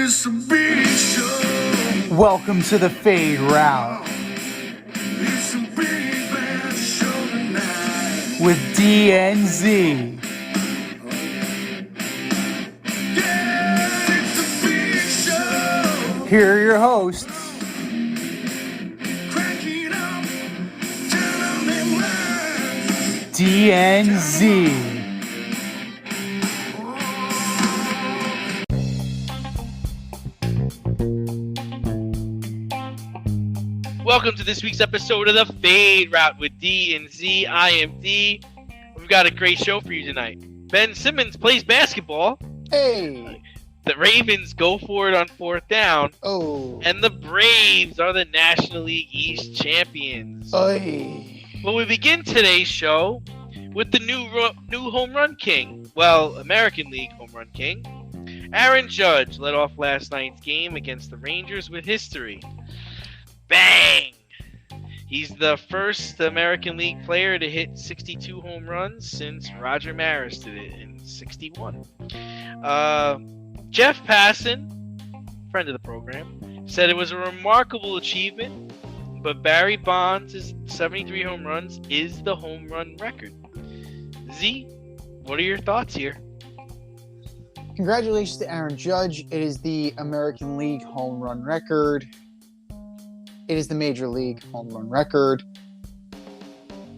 it's a big show. Welcome to the Fade Route It's a big bad show tonight. with DNZ. Yeah, it's a big show. Here are your hosts, Cracking up, telling them lies. DNZ. Welcome to this week's episode of the Fade Route with D and Z. I am D. We've got a great show for you tonight. Ben Simmons plays basketball. Hey! The Ravens go for it on fourth down. Oh! And the Braves are the National League East champions. Oy! Well, we begin today's show with the new home run king. Well, American League home run king. Aaron Judge led off last night's game against the Rangers with history. Bang! He's the first American League player to hit 62 home runs since Roger Maris did it in 61. Jeff Passan, friend of the program, said it was a remarkable achievement, but Barry Bonds' 73 home runs is the home run record. Z, what are your thoughts here? Congratulations to Aaron Judge. It is the American League home run record. It is the Major League home run record.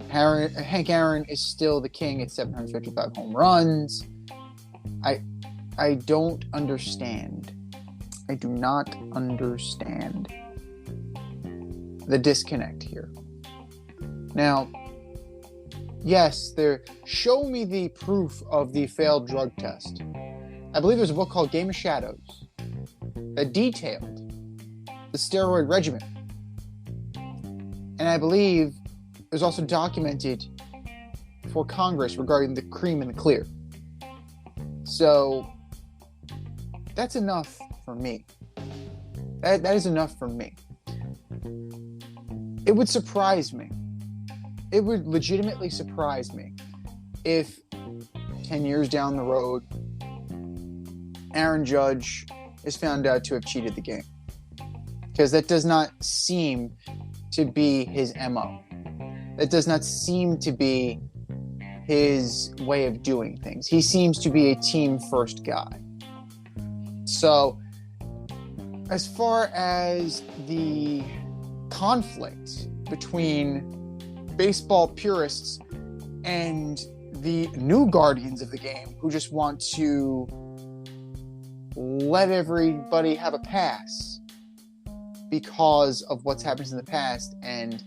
Hank Aaron is still the king at 755 home runs. I don't understand. I do not understand the disconnect here. Now, yes, show me the proof of the failed drug test. I believe there's a book called Game of Shadows that detailed the steroid regimen. And I believe it was also documented for Congress regarding the cream and the clear. So that's enough for me. That is enough for me. It would surprise me. It would legitimately surprise me if 10 years down the road, Aaron Judge is found out to have cheated the game. Because that does not seem to be his MO. That does not seem to be his way of doing things. He seems to be a team-first guy. So, as far as the conflict between baseball purists and the new guardians of the game who just want to let everybody have a pass because of what's happened in the past and,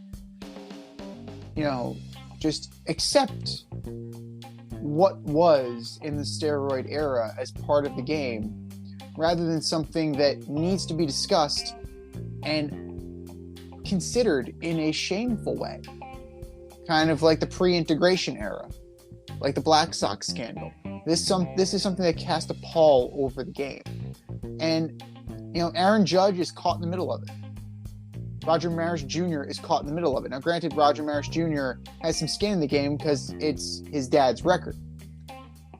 just accept what was in the steroid era as part of the game rather than something that needs to be discussed and considered in a shameful way. Kind of like the pre-integration era, like the Black Sox scandal. This is something that cast a pall over the game. And Aaron Judge is caught in the middle of it. Roger Maris Jr. is caught in the middle of it. Now, granted, Roger Maris Jr. has some skin in the game because it's his dad's record.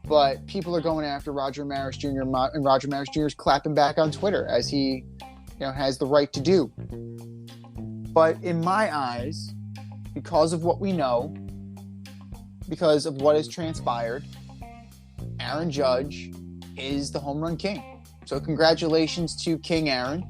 But people are going after Roger Maris Jr. and Roger Maris Jr. is clapping back on Twitter as he, has the right to do. But in my eyes, because of what we know, because of what has transpired, Aaron Judge is the home run king. So congratulations to King Aaron.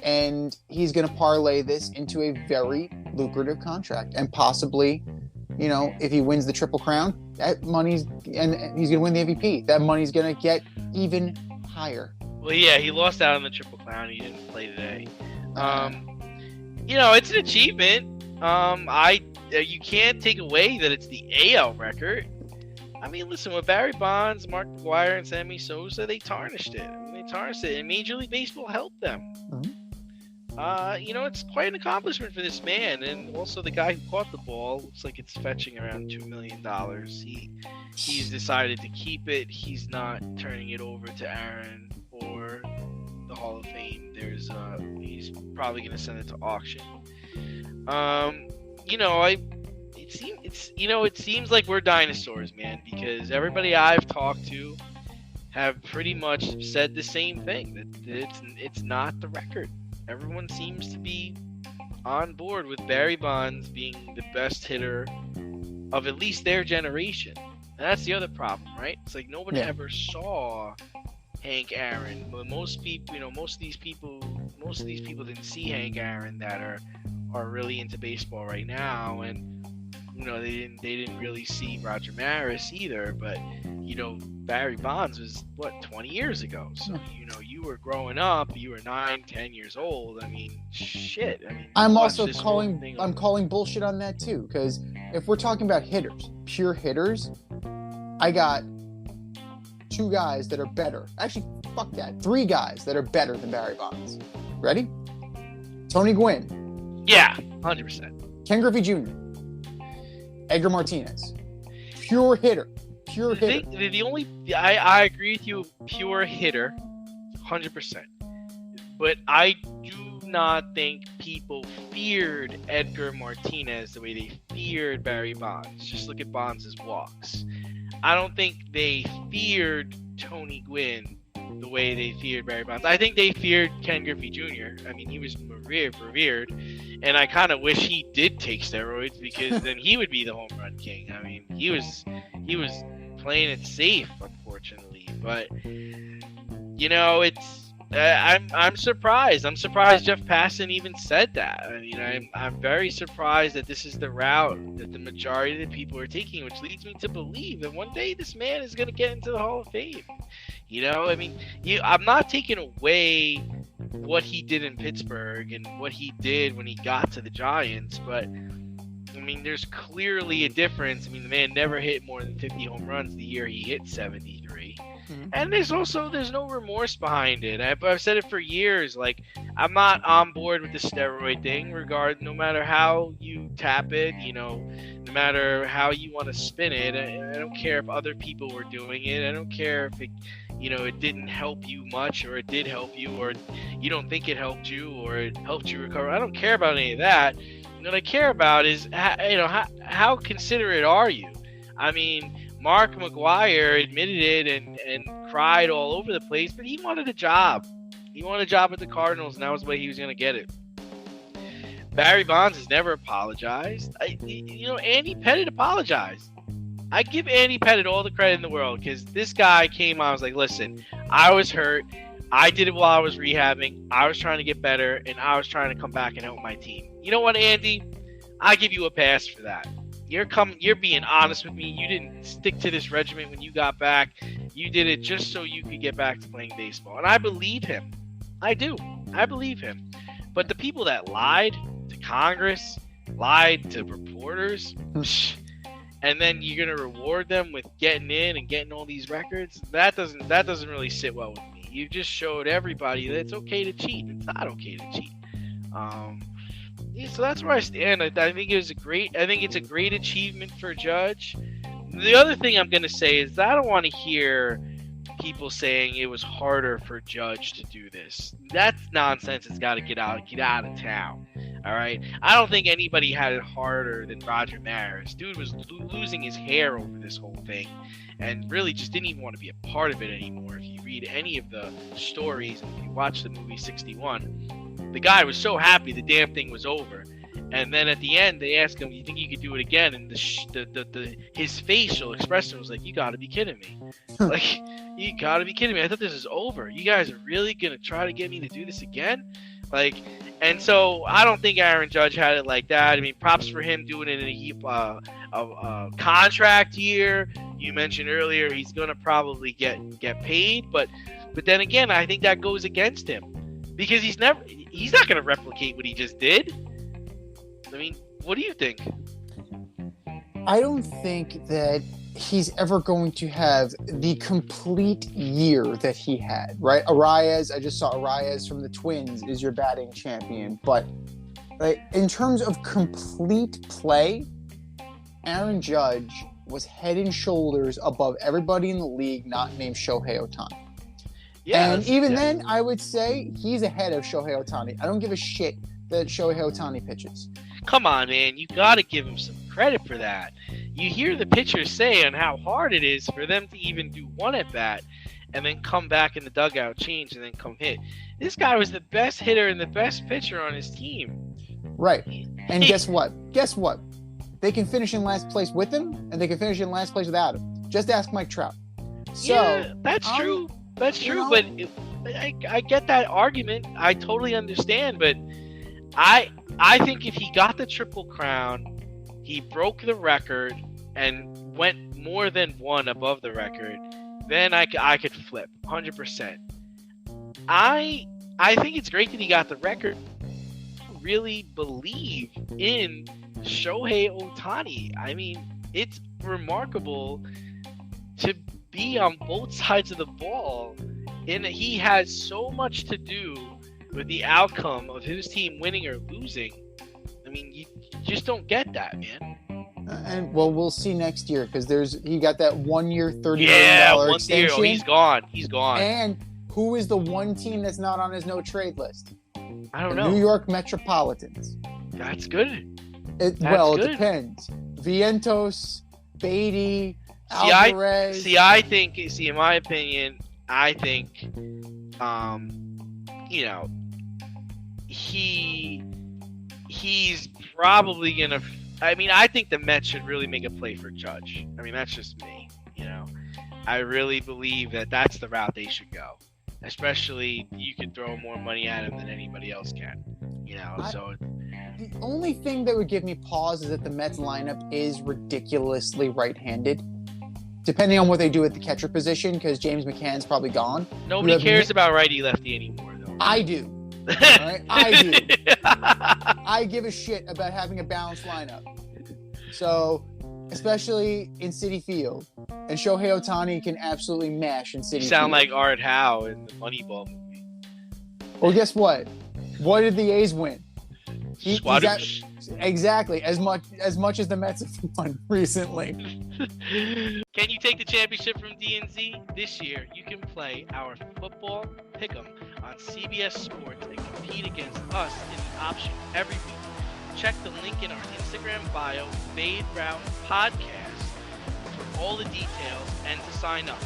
And he's going to parlay this into a very lucrative contract. And possibly, if he wins the Triple Crown, that money's, and he's going to win the MVP, that money's going to get even higher. Well, yeah, he lost out on the Triple Crown. He didn't play today. It's an achievement. You can't take away that it's the AL record. I mean, listen, with Barry Bonds, Mark McGwire, and Sammy Sosa, they tarnished it. And Major League Baseball helped them. Mm-hmm. It's quite an accomplishment for this man. And also the guy who caught the ball, looks like it's fetching around $2 million. He's decided to keep it. He's not turning it over to Aaron or the Hall of Fame. He's probably going to send it to auction. It seems like we're dinosaurs, man, because everybody I've talked to have pretty much said the same thing, that it's not the record. Everyone seems to be on board with Barry Bonds being the best hitter of at least their generation. And that's the other problem, right? It's like nobody ever saw Hank Aaron. But most people, most of these people didn't see Hank Aaron that are really into baseball right now, and they didn't really see Roger Maris either. But Barry Bonds was 20 years ago. So you were growing up, you were 9, 10 years old. I mean, shit. I'm also calling bullshit on that too, because if we're talking about hitters, pure hitters, I got 2 guys that are better. Actually, fuck that. 3 guys that are better than Barry Bonds. Ready? Tony Gwynn. Yeah, 100%. Ken Griffey Jr. Edgar Martinez. Pure hitter. I agree with you, pure hitter, 100%. But I do not think people feared Edgar Martinez the way they feared Barry Bonds. Just look at Bonds' walks. I don't think they feared Tony Gwynn the way they feared Barry Bonds. I think they feared Ken Griffey Jr. I mean, he was revered, and I kind of wish he did take steroids, because then he would be the home run king. I mean, he was playing it safe, unfortunately. But it's I'm surprised. I'm surprised Jeff Passan even said that. I mean, I'm very surprised that this is the route that the majority of the people are taking, which leads me to believe that one day this man is going to get into the Hall of Fame. I mean, I'm not taking away what he did in Pittsburgh and what he did when he got to the Giants, but I mean, there's clearly a difference. I mean, the man never hit more than 50 home runs the year he hit 73. And there's no remorse behind it. I've said it for years. Like, I'm not on board with the steroid thing. No matter how you tap it, no matter how you want to spin it. I don't care if other people were doing it. I don't care if it, it didn't help you much, or it did help you, or you don't think it helped you, or it helped you recover. I don't care about any of that. What I care about is, how considerate are you? I mean, Mark McGwire admitted it and cried all over the place, but he wanted a job. He wanted a job at the Cardinals, and that was the way he was going to get it. Barry Bonds has never apologized. Andy Pettitte apologized. I give Andy Pettitte all the credit in the world, because this guy came on, I was like, listen, I was hurt. I did it while I was rehabbing. I was trying to get better, and I was trying to come back and help my team. You know what, Andy? I give you a pass for that. You're being honest with me. You didn't stick to this regimen when you got back. You did it just so you could get back to playing baseball. And I believe him. I do. I believe him. But the people that lied to Congress, lied to reporters, and then you're gonna reward them with getting in and getting all these records, that doesn't really sit well with me. You just showed everybody that it's okay to cheat. It's not okay to cheat. So that's where I stand. I think it's a great achievement for Judge. The other thing I'm going to say is that I don't want to hear people saying it was harder for Judge to do this. That's nonsense. It's got to get out of town. All right. I don't think anybody had it harder than Roger Maris. Dude was losing his hair over this whole thing, and really just didn't even want to be a part of it anymore. If you read any of the stories, and if you watch the movie 61, the guy was so happy the damn thing was over. And then at the end, they asked him, "You think you could do it again?" And his facial expression was like, "You got to be kidding me! Like, you got to be kidding me! I thought this was over. You guys are really gonna try to get me to do this again?" Like, and so I don't think Aaron Judge had it like that. I mean, props for him doing it in a contract year. You mentioned earlier he's gonna probably get paid, but then again, I think that goes against him, because he's not gonna replicate what he just did. I mean, what do you think? I don't think that he's ever going to have the complete year that he had, right? Arias, I just saw Arias from the Twins is your batting champion. But in terms of complete play, Aaron Judge was head and shoulders above everybody in the league not named Shohei Ohtani. Yeah, and even then, I would say he's ahead of Shohei Ohtani. I don't give a shit that Shohei Ohtani pitches. Come on, man. You got to give him some credit for that. You hear the pitchers say on how hard it is for them to even do one at bat. and then come back in the dugout, change, and then come hit. This guy was the best hitter and the best pitcher on his team. Right. And guess what? They can finish in last place with him, and they can finish in last place without him. Just ask Mike Trout. So, yeah, that's true. That's true. know- But I get that argument. I totally understand. But I think if he got the Triple Crown, he broke the record and went more than one above the record, then I could flip 100%. I think it's great that he got the record. I really believe in Shohei Ohtani. I mean, it's remarkable to be on both sides of the ball, and he has so much to do with the outcome of his team winning or losing. I mean, you just don't get that, man. And well, we'll see next year because he got that 1 year, $30 million Yeah, 1 year. extension. Oh, he's gone. He's gone. And who is the one team that's not on his no trade list? I don't The know. New York Metropolitans. That's good. It good. depends. Vientos, Beatty, See, Alvarez. in my opinion, I think, he's probably gonna. I mean, I think the Mets should really make a play for Judge. I mean, that's just me. I really believe that that's the route they should go. Especially, you could throw more money at him than anybody else can. So. The only thing that would give me pause is that the Mets lineup is ridiculously right-handed. Depending on what they do at the catcher position, because James McCann's probably gone. Nobody have cares about righty lefty anymore, though. I do. Right? I do. I give a shit about having a balanced lineup. So, especially in Citi Field. And Shohei Ohtani can absolutely mash in Citi You Field. sound like Art Howe in the Moneyball movie. Well, guess what? What did the A's win? Squadoosh. Exactly. As much as the Mets have won recently. Can you take the championship from DNZ? This year, you can play our football pick'em on CBS Sports and compete against us in the option every week. Check the link in our Instagram bio, Fade Route Podcast, for all the details and to sign up.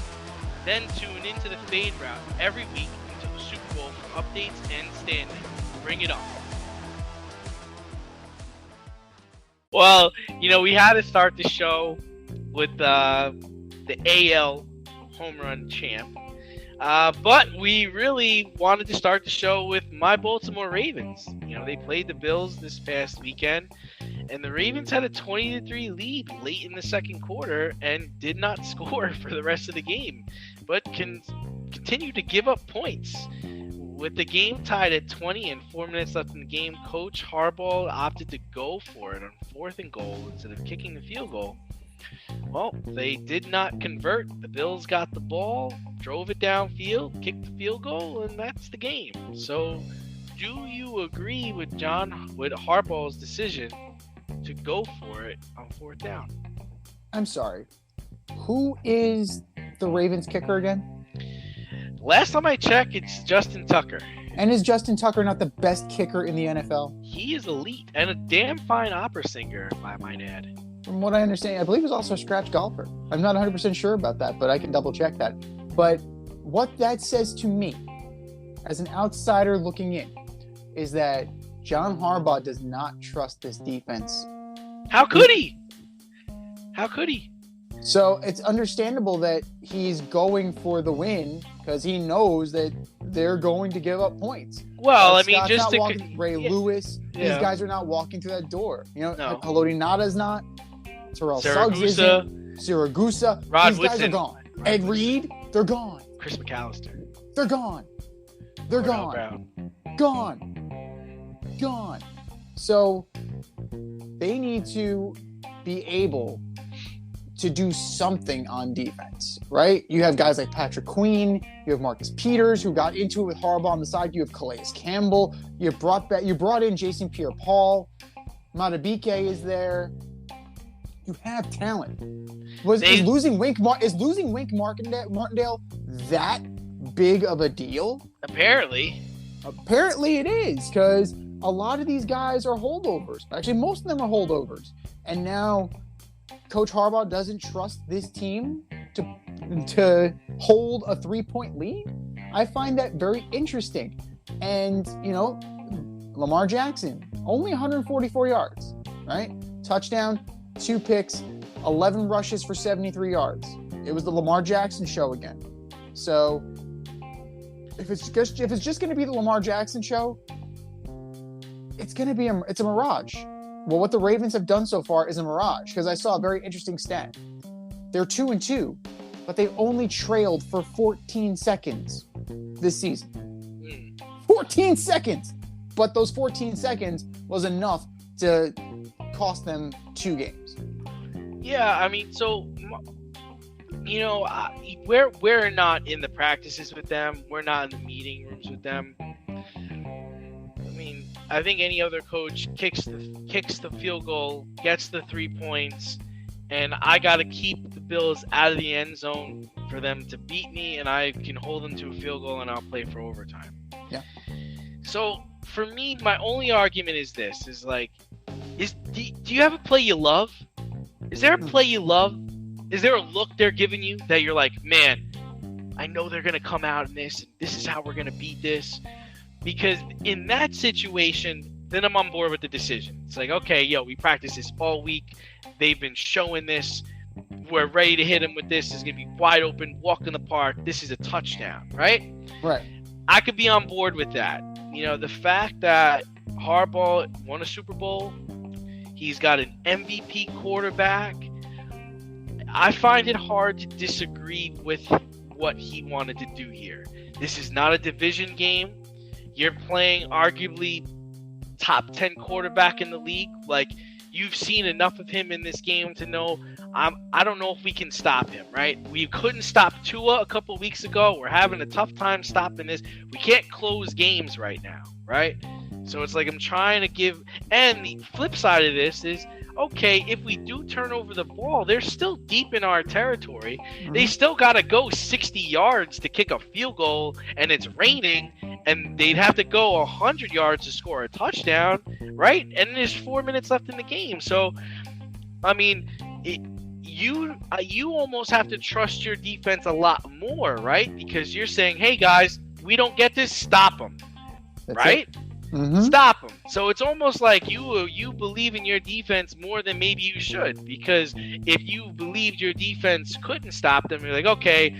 Then tune into the Fade Route every week until the Super Bowl for updates and standings. Bring it on. Well, we had to start the show with the AL home run champ. But we really wanted to start the show with my Baltimore Ravens. They played the Bills this past weekend, and the Ravens had a 20-3 lead late in the second quarter and did not score for the rest of the game, but continue to give up points. With the game tied at 20 and 4 minutes left in the game, Coach Harbaugh opted to go for it on 4th and goal instead of kicking the field goal. Well, they did not convert. The Bills got the ball, drove it downfield, kicked the field goal, and that's the game. So, do you agree with Harbaugh's decision to go for it on 4th down? I'm sorry. Who is the Ravens kicker again? Last time I checked, it's Justin Tucker. And is Justin Tucker not the best kicker in the NFL? He is elite and a damn fine opera singer, if I might add. From what I understand, I believe he's also a scratch golfer. I'm not 100% sure about that, but I can double check that. But what that says to me, as an outsider looking in, is that John Harbaugh does not trust this defense. How could he? How could he? So it's understandable that he's going for the win because he knows that they're going to give up points. Well, I mean, Scott's just not to walking, Ray Lewis, Yeah. these guys are not walking through that door. No. Haloti Nada's not. Terrell Suggs isn't. Siragusa. Rod These guys Woodson. are gone. Ed Reed, they're gone. Chris McAllister. They're gone. They're Cordell gone. Brown. Gone. So they need to be able to do something on defense, right? You have guys like Patrick Queen, you have Marcus Peters who got into it with Harbaugh on the side, you have Calais Campbell, you brought in Jason Pierre-Paul, Matabike is there. You have talent. Is losing Wink Martindale that big of a deal? Apparently. Apparently it is, because a lot of these guys are holdovers. Actually, most of them are holdovers. And now Coach Harbaugh doesn't trust this team to to hold a 3-point lead. I find that very interesting. And, Lamar Jackson, only 144 yards, right? Touchdown, 2 picks, 11 rushes for 73 yards. It was the Lamar Jackson show again. So if it's just going to be the Lamar Jackson show, it's going to be it's a mirage. Well, what the Ravens have done so far is a mirage, because I saw a very interesting stat. They're 2-2, but they only trailed for 14 seconds this season. 14 seconds! But those 14 seconds was enough to cost them 2 games. Yeah, I mean, so, we're not in the practices with them. We're not in the meeting rooms with them. I mean, I think any other coach kicks the field goal, gets the 3 points, and I got to keep the Bills out of the end zone for them to beat me, and I can hold them to a field goal, and I'll play for overtime. Yeah. So, for me, my only argument is this, is like, do you have a play you love? Is there a play you love? Is there a look they're giving you that you're like, man, I know they're going to come out in this, and this is how we're going to beat this? Because in that situation, then I'm on board with the decision. It's like, okay, we practice this all week. They've been showing this. We're ready to hit them with this. It's going to be wide open, walk in the park. This is a touchdown, right? Right. I could be on board with that. The fact that Harbaugh won a Super Bowl, he's got an MVP quarterback. I find it hard to disagree with what he wanted to do here. This is not a division game. You're playing arguably top 10 quarterback in the league. Like, you've seen enough of him in this game to know I don't know if we can stop him, right? We couldn't stop Tua a couple weeks ago. We're having a tough time stopping this. We can't close games right now, right? So it's like I'm trying to give – and the flip side of this is, okay, if we do turn over the ball, they're still deep in our territory. Mm-hmm. They still got to go 60 yards to kick a field goal, and it's raining, and they'd have to go 100 yards to score a touchdown, right? And there's 4 minutes left in the game. So, I mean, you almost have to trust your defense a lot more, right? Because you're saying, hey, guys, we don't get this, stop them, right? Mm-hmm. Stop them. So it's almost like you believe in your defense more than maybe you should, because if you believed your defense couldn't stop them, you're like, okay,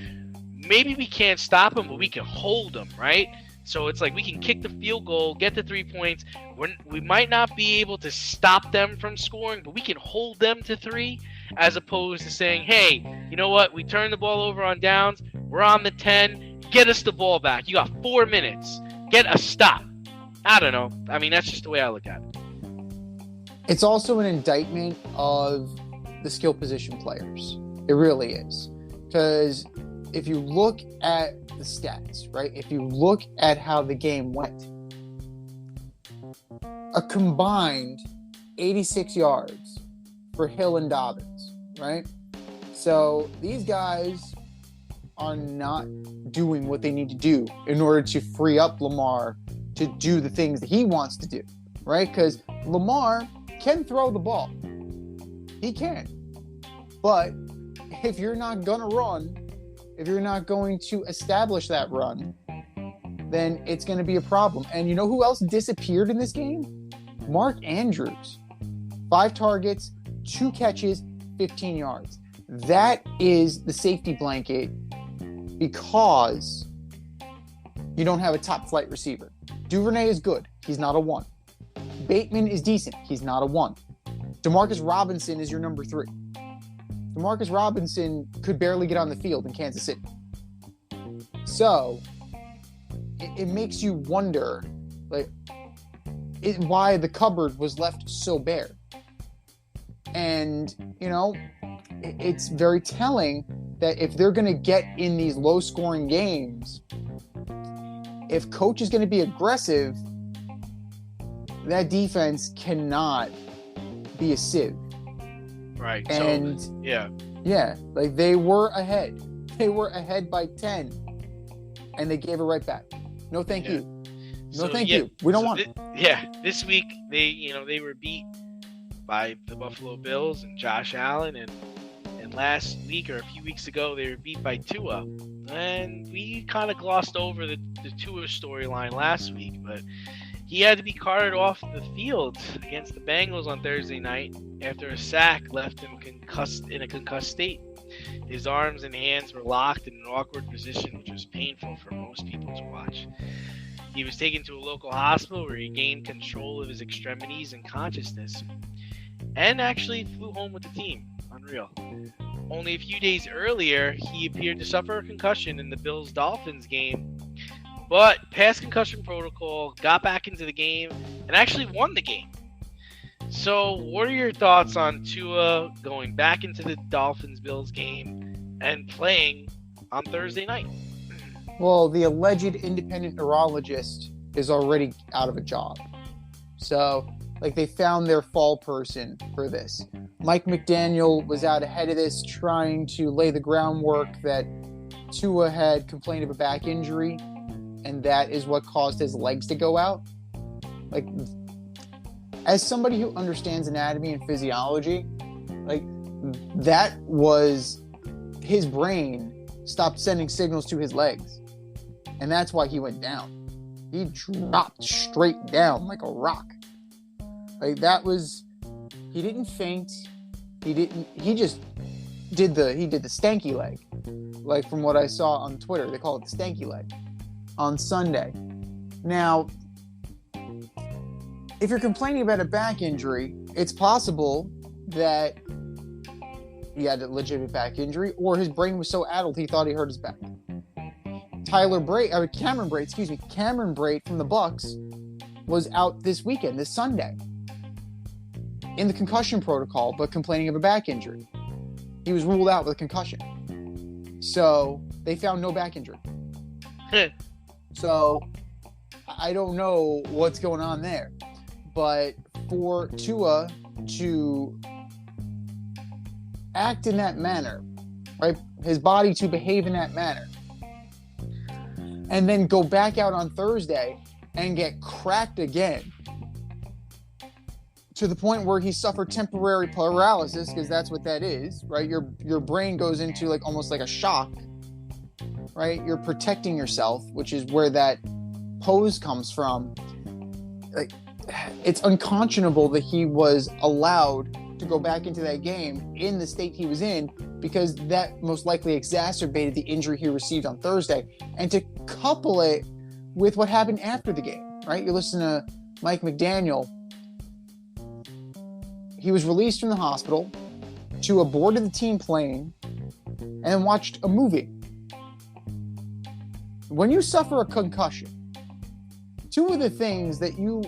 maybe we can't stop them, but we can hold them, right? So it's like we can kick the field goal, get the 3 points. We might not be able to stop them from scoring, but we can hold them to 3, as opposed to saying, hey, you know what? We turned the ball over on downs. We're on the 10. Get us the ball back. You got 4 minutes. Get a stop. I don't know. I mean, that's just the way I look at it. It's also an indictment of the skill position players. It really is. Because if you look at the stats, right? If you look at how the game went, a combined 86 yards for Hill and Dobbins, right? So these guys are not doing what they need to do in order to free up Lamar to do the things that he wants to do, right? Because Lamar can throw the ball. He can. But if you're not going to run, if you're not going to establish that run, then it's going to be a problem. And you know who else disappeared in this game? Mark Andrews. 5 targets, 2 catches, 15 yards. That is the safety blanket because you don't have a top flight receiver. Duvernay is good. He's not a 1. Bateman is decent. He's not a 1. Demarcus Robinson is your number 3. Demarcus Robinson could barely get on the field in Kansas City. So it makes you wonder, like, why the cupboard was left so bare. And, it's very telling that if they're going to get in these low-scoring games, if coach is going to be aggressive, that defense cannot be a sieve. Right. And so, yeah. Yeah, like they were ahead. They were ahead by 10, and they gave it right back. No, thank you. No, thank you. We don't want it. This week they were beat by the Buffalo Bills and Josh Allen and last week or a few weeks ago, they were beat by Tua. And we kind of glossed over the Tua storyline last week, but he had to be carted off the field against the Bengals on Thursday night after a sack left him in a concussed state. His arms and hands were locked in an awkward position, which was painful for most people to watch. He was taken to a local hospital where he gained control of his extremities and consciousness, and actually flew home with the team. Unreal. Only a few days earlier, he appeared to suffer a concussion in the Bills-Dolphins game, but passed concussion protocol, got back into the game, and actually won the game. So, what are your thoughts on Tua going back into the Dolphins-Bills game and playing on Thursday night? Well, the alleged independent neurologist is already out of a job. So, they found their fall person for this. Mike McDaniel was out ahead of this, trying to lay the groundwork that Tua had complained of a back injury, and that is what caused his legs to go out. As somebody who understands anatomy and physiology, that was his brain stopped sending signals to his legs. And that's why he went down. He dropped straight down like a rock. He didn't faint. He just did the stanky leg. From what I saw on Twitter, they call it the stanky leg on Sunday. Now, if you're complaining about a back injury, it's possible that he had a legitimate back injury, or his brain was so addled he thought he hurt his back. Cameron Brate from the Bucks was out this weekend, this Sunday, in the concussion protocol, but complaining of a back injury. He was ruled out with a concussion. So they found no back injury. So I don't know what's going on there. But for Tua to act in that manner, right? His body to behave in that manner, and then go back out on Thursday and get cracked again to the point where he suffered temporary paralysis, because that's what that is, right? Your brain goes into almost like a shock, right? You're protecting yourself, which is where that pose comes from. It's unconscionable that he was allowed to go back into that game in the state he was in, because that most likely exacerbated the injury he received on Thursday. And to couple it with what happened after the game, right? You listen to Mike McDaniel. He was released from the hospital to a board of the team plane and watched a movie. When you suffer a concussion, two of the things that you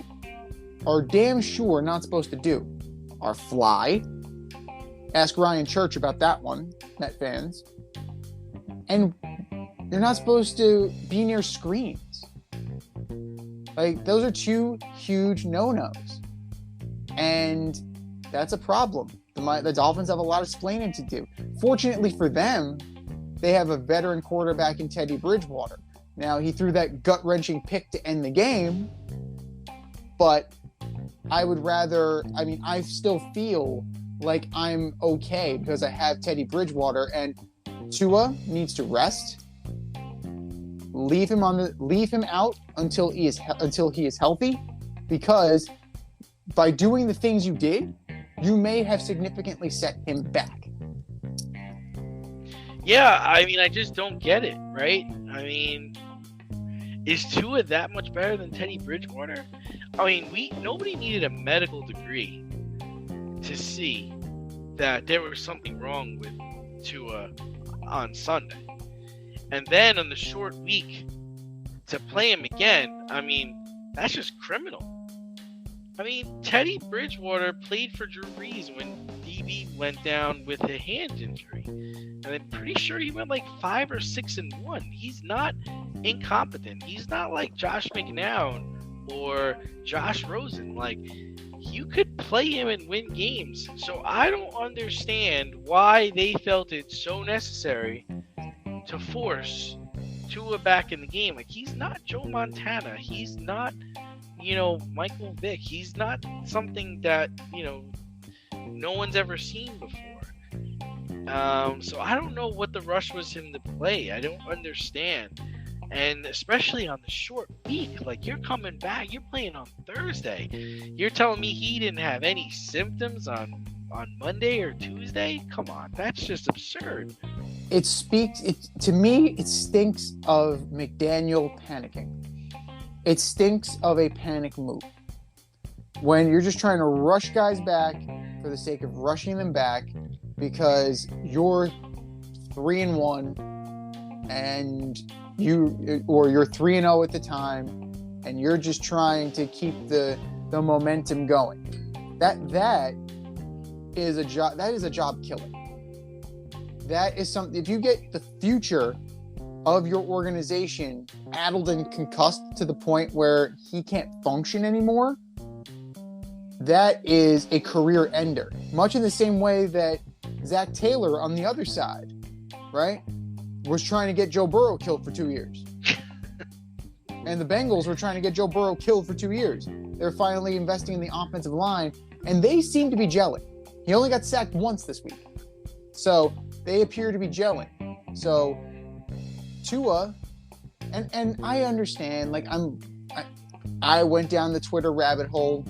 are damn sure not supposed to do are fly. Ask Ryan Church about that one, Met fans. And you're not supposed to be near screens. Those are two huge no-nos. And that's a problem. The Dolphins have a lot of explaining to do. Fortunately for them, they have a veteran quarterback in Teddy Bridgewater. Now, he threw that gut-wrenching pick to end the game, but I still feel like I'm okay because I have Teddy Bridgewater, and Tua needs to rest. Leave him out until he is healthy, because by doing the things you did, you may have significantly set him back. Yeah, I just don't get it, right? Is Tua that much better than Teddy Bridgewater? Nobody needed a medical degree to see that there was something wrong with Tua on Sunday. And then on the short week to play him again, that's just criminal. Teddy Bridgewater played for Drew Brees when DB went down with a hand injury. And I'm pretty sure he went 5 or 6-1. He's not incompetent. He's not like Josh McCown or Josh Rosen. You could play him and win games. So I don't understand why they felt it so necessary to force Tua back in the game. He's not Joe Montana. He's not, Michael Vick. He's not something that, no one's ever seen before. So I don't know what the rush was him to play. I don't understand. And especially on the short week, like you're coming back, you're playing on Thursday. You're telling me he didn't have any symptoms on Monday or Tuesday? Come on, that's just absurd. To me, it stinks of McDaniel panicking. It stinks of a panic move. When you're just trying to rush guys back for the sake of rushing them back because you're 3-1 and you're 3-0 at the time and you're just trying to keep the momentum going. That is a job killer. That is something. If you get the future of your organization addled and concussed to the point where he can't function anymore, that is a career ender. Much in the same way that Zach Taylor on the other side, right, was trying to get Joe Burrow killed for 2 years. And the Bengals were trying to get Joe Burrow killed for 2 years. They're finally investing in the offensive line, and they seem to be gelling. He only got sacked once this week. So they appear to be gelling. So Tua, and I understand, like I went down the Twitter rabbit hole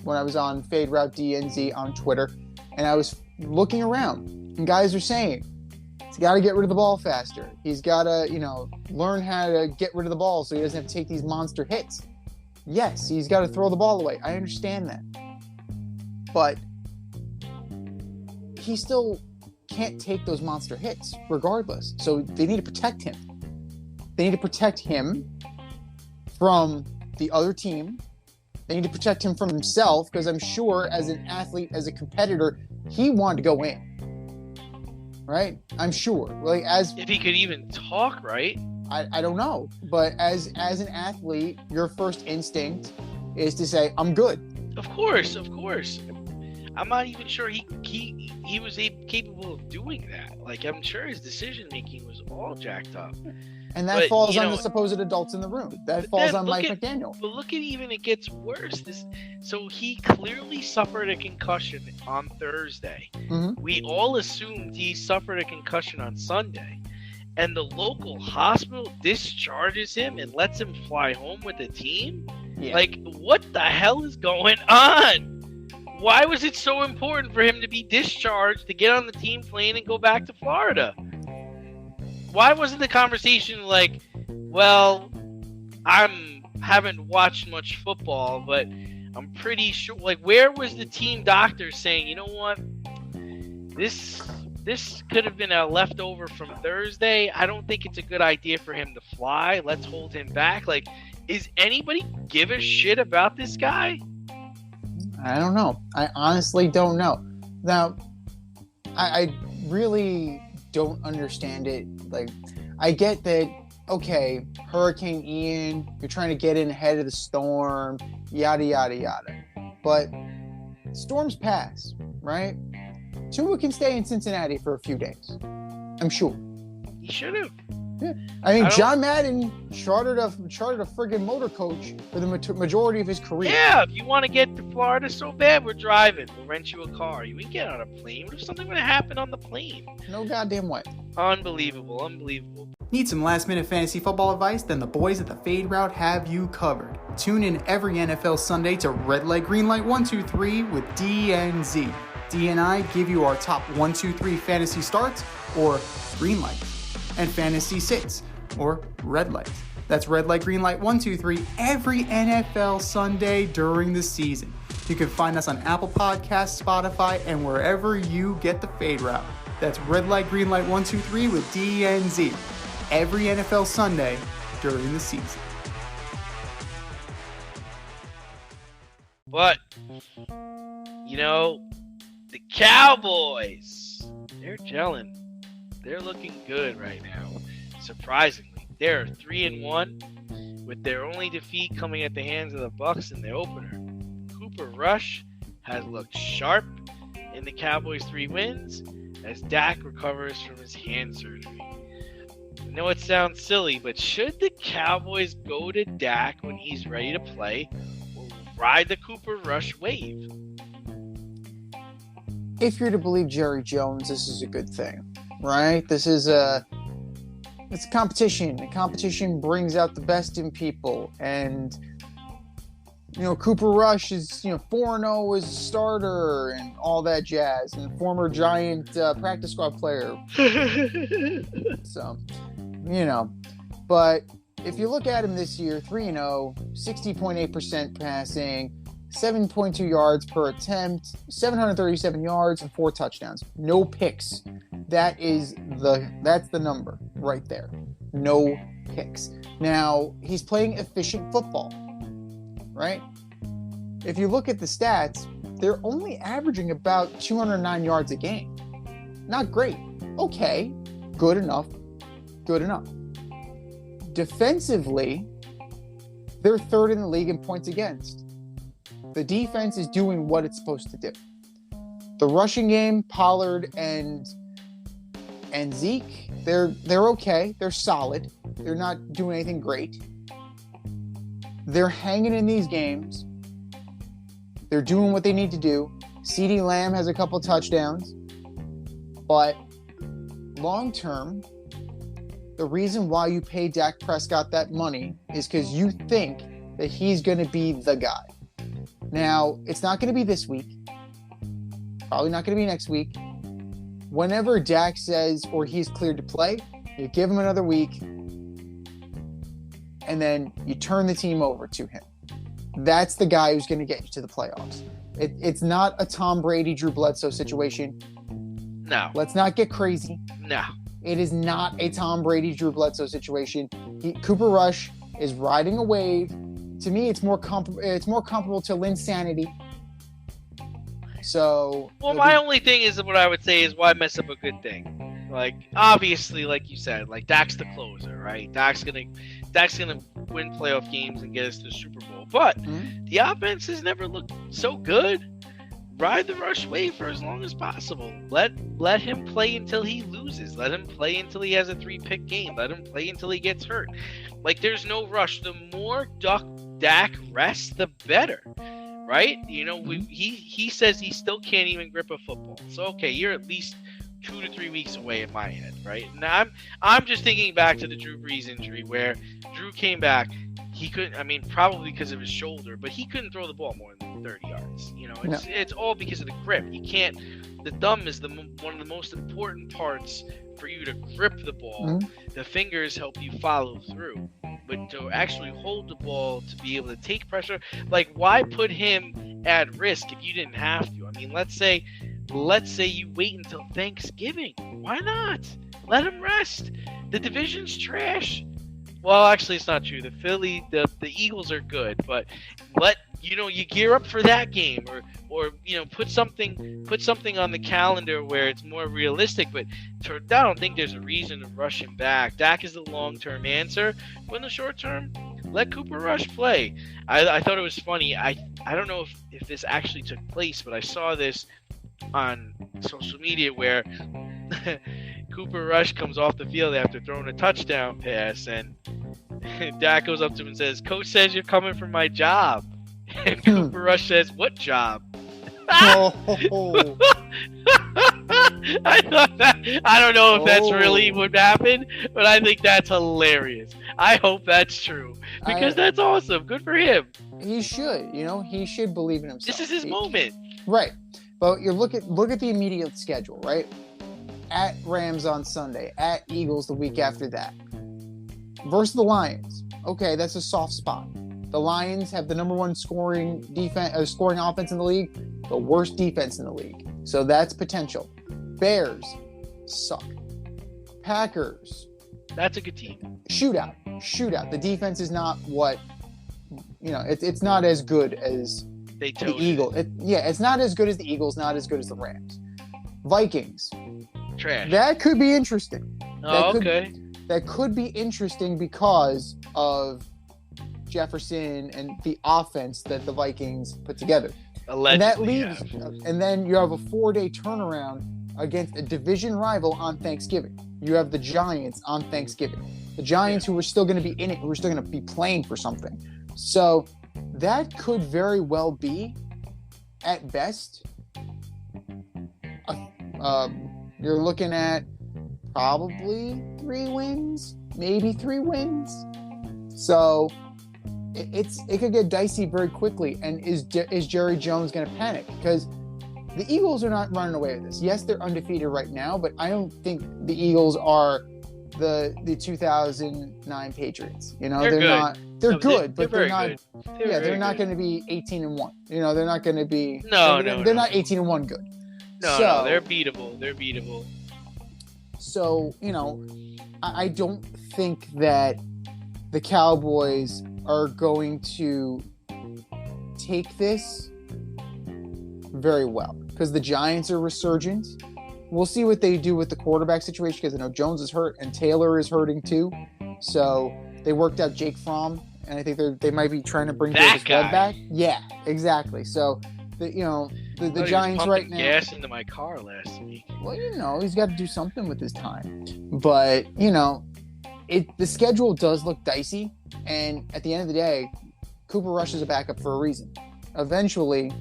when I was on Fade Route DNZ on Twitter, and I was looking around, and guys are saying he's got to get rid of the ball faster. He's got to, learn how to get rid of the ball so he doesn't have to take these monster hits. Yes, he's got to throw the ball away. I understand that. But he still can't take those monster hits regardless. So they need to protect him. They need to protect him from the other team. They need to protect him from himself, because I'm sure as an athlete, as a competitor, he wanted to go in. Right? I'm sure. Like, if he could even talk, right? I don't know. But as an athlete, your first instinct is to say, I'm good. Of course. I'm not even sure he was capable of doing that. Like, I'm sure his decision making was all jacked up. And that falls on the supposed adults in the room. That falls on Mike McDaniel. But look at, even it gets worse. So he clearly suffered a concussion on Thursday. Mm-hmm. We all assumed he suffered a concussion on Sunday. And the local hospital discharges him and lets him fly home with the team? Yeah. Like, what the hell is going on? Why was it so important for him to be discharged, to get on the team plane and go back to Florida? Why wasn't the conversation like, well, haven't watched much football, but I'm pretty sure, like, where was the team doctor saying, you know what, this could have been a leftover from Thursday. I don't think it's a good idea for him to fly. Let's hold him back. Like, is anybody give a shit about this guy? I don't know. I honestly don't know. Now, I really don't understand it. Like, I get that, okay, Hurricane Ian, you're trying to get in ahead of the storm, yada, yada, yada. But storms pass, right? Tua can stay in Cincinnati for a few days, I'm sure. He should have. Yeah. I mean, John Madden chartered a friggin' motor coach for the majority of his career. Yeah, if you want to get to Florida so bad, we're driving. We'll rent you a car. You can get on a plane. What if something would have happened on the plane? No goddamn way. Unbelievable. Need some last-minute fantasy football advice? Then the boys at the Fade Route have you covered. Tune in every NFL Sunday to Red Light, Green Light 1, 2, 3 with DNZ. D and I give you our top 1, 2, 3 fantasy starts, or green light, and fantasy sits, or red light. That's Red Light, Green Light 1, 2, 3 every NFL Sunday during the season. You can find us on Apple Podcasts, Spotify, and wherever you get the Fade Route. That's Red Light, Green Light 1, 2, 3 with DNZ every NFL Sunday during the season. But, the Cowboys, they're gelling. They're looking good right now. Surprisingly, they're 3-1 with their only defeat coming at the hands of the Bucs in the opener. Cooper Rush has looked sharp in the Cowboys' 3 wins as Dak recovers from his hand surgery. I know it sounds silly, but should the Cowboys go to Dak when he's ready to play, or ride the Cooper Rush wave? if you're to believe Jerry Jones, this is a good thing, right? It's a competition. The competition brings out the best in people, and Cooper Rush is 4-0 as a starter and all that jazz, and former Giant practice squad player. So, but if you look at him this year, 3-0, 60.8% passing, 7.2 yards per attempt, 737 yards, and 4 touchdowns. No picks. That's the number right there. No picks. Now, he's playing efficient football, right? If you look at the stats, they're only averaging about 209 yards a game. Not great. Okay. Good enough. Good enough. Defensively, they're third in the league in points against. The defense is doing what it's supposed to do. The rushing game, Pollard and Zeke, they're okay. They're solid. They're not doing anything great. They're hanging in these games. They're doing what they need to do. CeeDee Lamb has a couple touchdowns. But long term, the reason why you pay Dak Prescott that money is because you think that he's going to be the guy. Now, it's not going to be this week. Probably not going to be next week. Whenever Dak says or he's cleared to play, you give him another week, and then you turn the team over to him. That's the guy who's going to get you to the playoffs. It's not a Tom Brady, Drew Bledsoe situation. No. Let's not get crazy. No. It is not a Tom Brady, Drew Bledsoe situation. Cooper Rush is riding a wave. To me, it's more comparable to Linsanity. So, well, my only thing is what I would say is why mess up a good thing? Like, obviously, like you said, like Dak's the closer, right? Dak's gonna win playoff games and get us to the Super Bowl. But the offense has never looked so good. Ride the Rush wave for as long as possible. Let him play until he loses. Let him play until he has a 3-pick game. Let him play until he gets hurt. Like, there's no rush. The more Dak rests, the better. Right? He says he still can't even grip a football. So, okay, you're at least 2 to 3 weeks away in my head, right? Now, I'm just thinking back to the Drew Brees injury where Drew came back. He couldn't, probably because of his shoulder, but he couldn't throw the ball more than 30 yards. It's all because of the grip. The thumb is one of the most important parts for you to grip the ball. The fingers help you follow through. But to actually hold the ball, to be able to take pressure, like, why put him at risk if you didn't have to? Let's say you wait until Thanksgiving. Why not? Let him rest. The division's trash. Well, actually, it's not true. The Eagles are good, but you gear up for that game, or put something on the calendar where it's more realistic. But I don't think there's a reason to rush him back. Dak is the long-term answer, but in the short term, let Cooper Rush play. I thought it was funny. I don't know if this actually took place, but I saw this on social media where Cooper Rush comes off the field after throwing a touchdown pass, and Dak goes up to him and says, "Coach says you're coming for my job." And Cooper Rush says, "What job?" Oh. I thought that. I don't know if that's really what happened, but I think that's hilarious. I hope that's true because that's awesome. Good for him. He should. He should believe in himself. This is his moment. Right. But you look at the immediate schedule, right? At Rams on Sunday, at Eagles the week after that, versus the Lions. Okay, that's a soft spot. The Lions have the number one scoring offense in the league, the worst defense in the league. So that's potential. Bears suck. Packers. That's a good team. Shootout. The defense is not what it's not as good as the Eagles. It's not as good as the Eagles, not as good as the Rams. Vikings. Trash. That could be interesting. Okay. That could be interesting because of Jefferson and the offense that the Vikings put together. Allegedly, and then you have a 4-day turnaround against a division rival on Thanksgiving. You have the Giants on Thanksgiving. The Giants who are still going to be in it, who are still going to be playing for something. So that could very well be, at best, You're looking at probably 3 wins, maybe 3 wins. So it could get dicey very quickly. And is Jerry Jones going to panic? Because the Eagles are not running away with this. Yes, they're undefeated right now, but I don't think the Eagles are the 2009 Patriots. You know, They're good. not. They're good, but very they're not. good. They're not going to be 18-1. You know, they're not going to be. No, they're not 18-1 good. No, they're beatable. They're beatable. So, you know, I don't think that the Cowboys are going to take this very well because the Giants are resurgent. We'll see what they do with the quarterback situation because I know Jones is hurt and Taylor is hurting too. So they worked out Jake Fromm, and I think they might be trying to bring Davis Webb back. Yeah, exactly. So, the Giants right now. Gas into my car last week. Well, you know, he's got to do something with his time. But, you know, the schedule does look dicey. And at the end of the day, Cooper Rush is a backup for a reason. Eventually,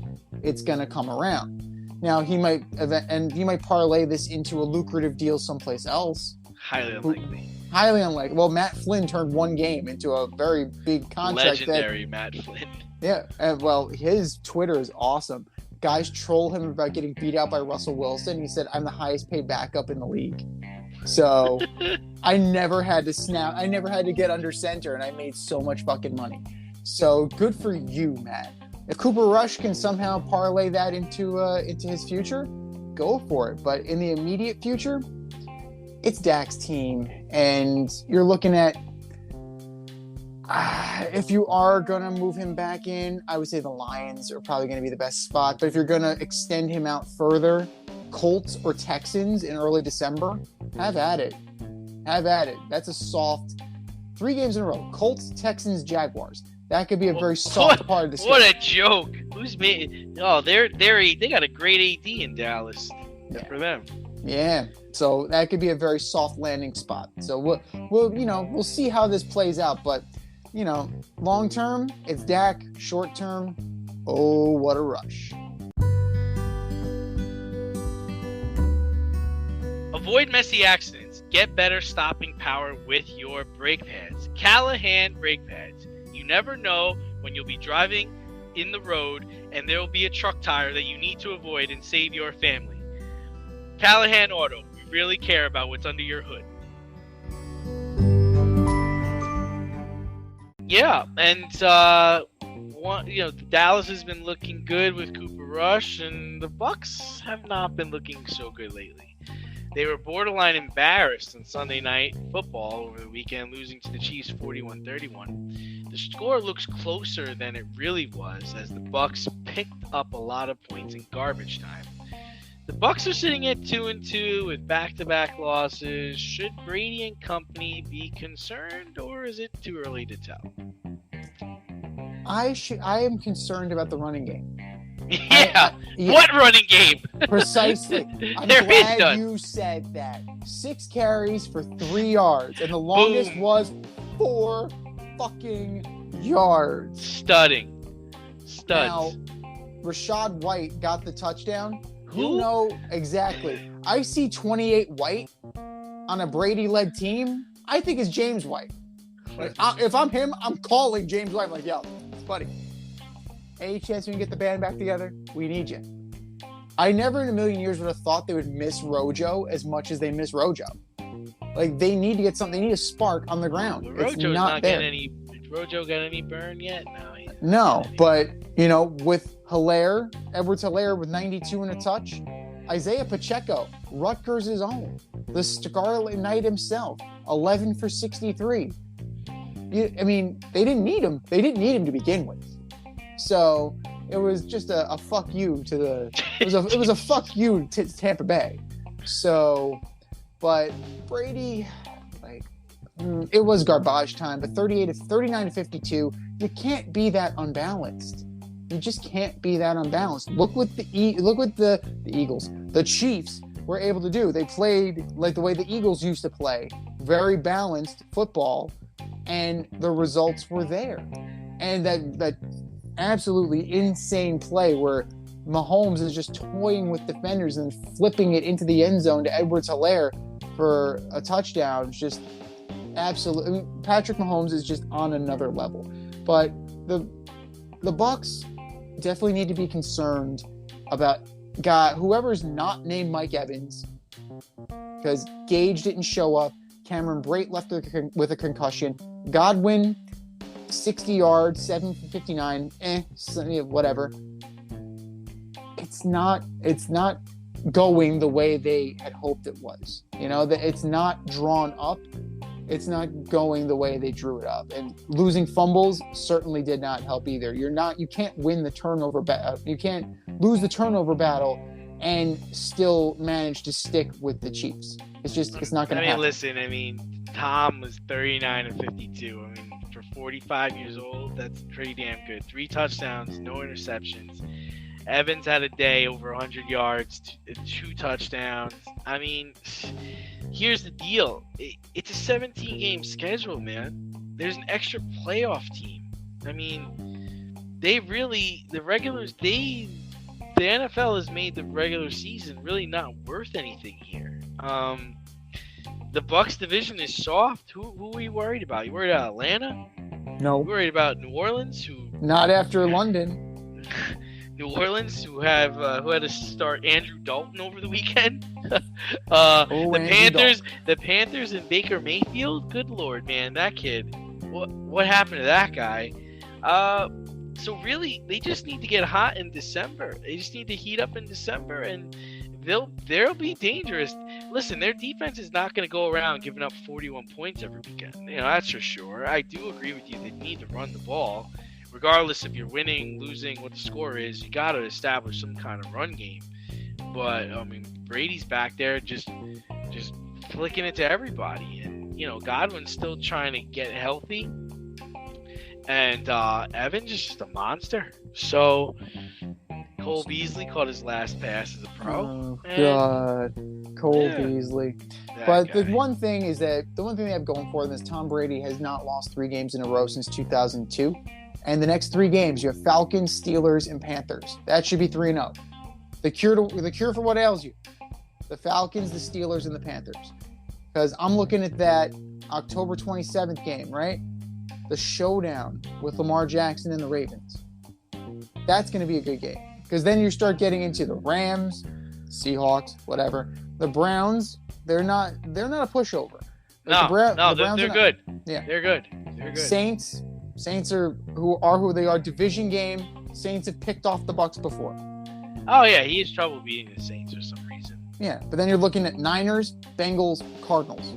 it's going to come around. Now, he might parlay this into a lucrative deal someplace else. Highly unlikely. Highly unlikely. Well, Matt Flynn turned one game into a very big contract. Legendary Matt Flynn. Yeah, and well, his Twitter is awesome. Guys troll him about getting beat out by Russell Wilson. He said, "I'm the highest paid backup in the league." So I never had to snap. I never had to get under center, and I made so much fucking money. So good for you, Matt. If Cooper Rush can somehow parlay that into his future, go for it. But in the immediate future, it's Dak's team, and you're looking at if you are going to move him back in, I would say the Lions are probably going to be the best spot. But if you're going to extend him out further, Colts or Texans in early December, have at it. Have at it. That's a soft 3 games in a row. Colts, Texans, Jaguars. That could be a very soft part of the schedule. What a joke. Who's made? Oh, they got a great AD in Dallas. Yeah. For them. Yeah. So that could be a very soft landing spot. So we'll see how this plays out, but you know, long term, it's Dak. Short term, oh, what a rush. Avoid messy accidents. Get better stopping power with your brake pads. Callahan brake pads. You never know when you'll be driving in the road and there will be a truck tire that you need to avoid and save your family. Callahan Auto. We really care about what's under your hood. Yeah, and Dallas has been looking good with Cooper Rush, and the Bucs have not been looking so good lately. They were borderline embarrassed on Sunday Night Football over the weekend, losing to the Chiefs 41-31. The score looks closer than it really was, as the Bucs picked up a lot of points in garbage time. The Bucs are sitting at 2-2 with back-to-back losses. Should Brady and company be concerned, or is it too early to tell? I am concerned about the running game. Yeah. What running game? Precisely. I'm glad you said that. 6 carries for 3 yards, and the longest was 4 fucking yards. Studs. Now, Rachaad White got the touchdown. Who? You know exactly. I see 28 White on a Brady-led team. I think it's James White. Like, if I'm him, I'm calling James White. I'm like, yo, buddy, any chance we can get the band back together? We need you. I never in a million years would have thought they would miss Rojo as much as they miss Rojo. Like, they need to get something. They need a spark on the ground. Well, Rojo's it's not there. Did Rojo got any burn yet? No, but, you know, with Edwards Hilaire with 92 and a touch, Isaiah Pacheco, Rutgers' own, the Scarlet Knight himself, 11 for 63. I mean, they didn't need him. They didn't need him to begin with. So it was just a fuck you to the. It was a fuck you to Tampa Bay. So, but Brady, like, it was garbage time. But 39 to 52, you can't be that unbalanced. You just can't be that unbalanced. Look what the Eagles, the Chiefs were able to do. They played like the way the Eagles used to play, very balanced football, and the results were there. And that absolutely insane play where Mahomes is just toying with defenders and flipping it into the end zone to Edwards-Helaire for a touchdown. Just absolutely. I mean, Patrick Mahomes is just on another level. But the Bucks definitely need to be concerned about whoever's not named Mike Evans, because Gage didn't show up. Cameron Brate left with a concussion. Godwin, 60 yards, 7 for 59. Whatever. It's not going the way they had hoped it was. That it's not drawn up. It's not going the way they drew it up. And losing fumbles certainly did not help either. You can't win the turnover battle. You can't lose the turnover battle and still manage to stick with the Chiefs. It's not going to happen. Listen, Tom was 39 and 52. For 45 years old, that's pretty damn good. 3 touchdowns, no interceptions. Evans had a day over 100 yards, 2 touchdowns. Here's the deal. It's a 17-game schedule, man. There's an extra playoff team. The NFL has made the regular season really not worth anything here. The Bucs division is soft. Who are you worried about? You worried about Atlanta? No. You worried about New Orleans? Not after London. New Orleans, who had to start Andrew Dalton over the weekend. The Panthers and Baker Mayfield. Good Lord, man, that kid. What happened to that guy? So really, they just need to get hot in December. They just need to heat up in December, and they'll be dangerous. Listen, their defense is not going to go around giving up 41 points every weekend. That's for sure. I do agree with you. They need to run the ball. Regardless if you're winning, losing, what the score is, you got to establish some kind of run game. But, Brady's back there just flicking it to everybody. And, Godwin's still trying to get healthy. And Evans is just a monster. So, Cole Beasley caught his last pass as a pro. Oh, God. Cole Beasley. But the one thing they have going for them is Tom Brady has not lost 3 games in a row since 2002. And the next 3 games, you have Falcons, Steelers, and Panthers. That should be 3-0. The cure for what ails you. The Falcons, the Steelers, and the Panthers. Because I'm looking at that October 27th game, right? The showdown with Lamar Jackson and the Ravens. That's going to be a good game. Because then you start getting into the Rams, Seahawks, whatever. The Browns, they're not a pushover. They're good. Yeah. They're good. Saints are who they are. Division game. Saints have picked off the Bucs before. Oh yeah, he has trouble beating the Saints for some reason. Yeah, but then you're looking at Niners, Bengals, Cardinals.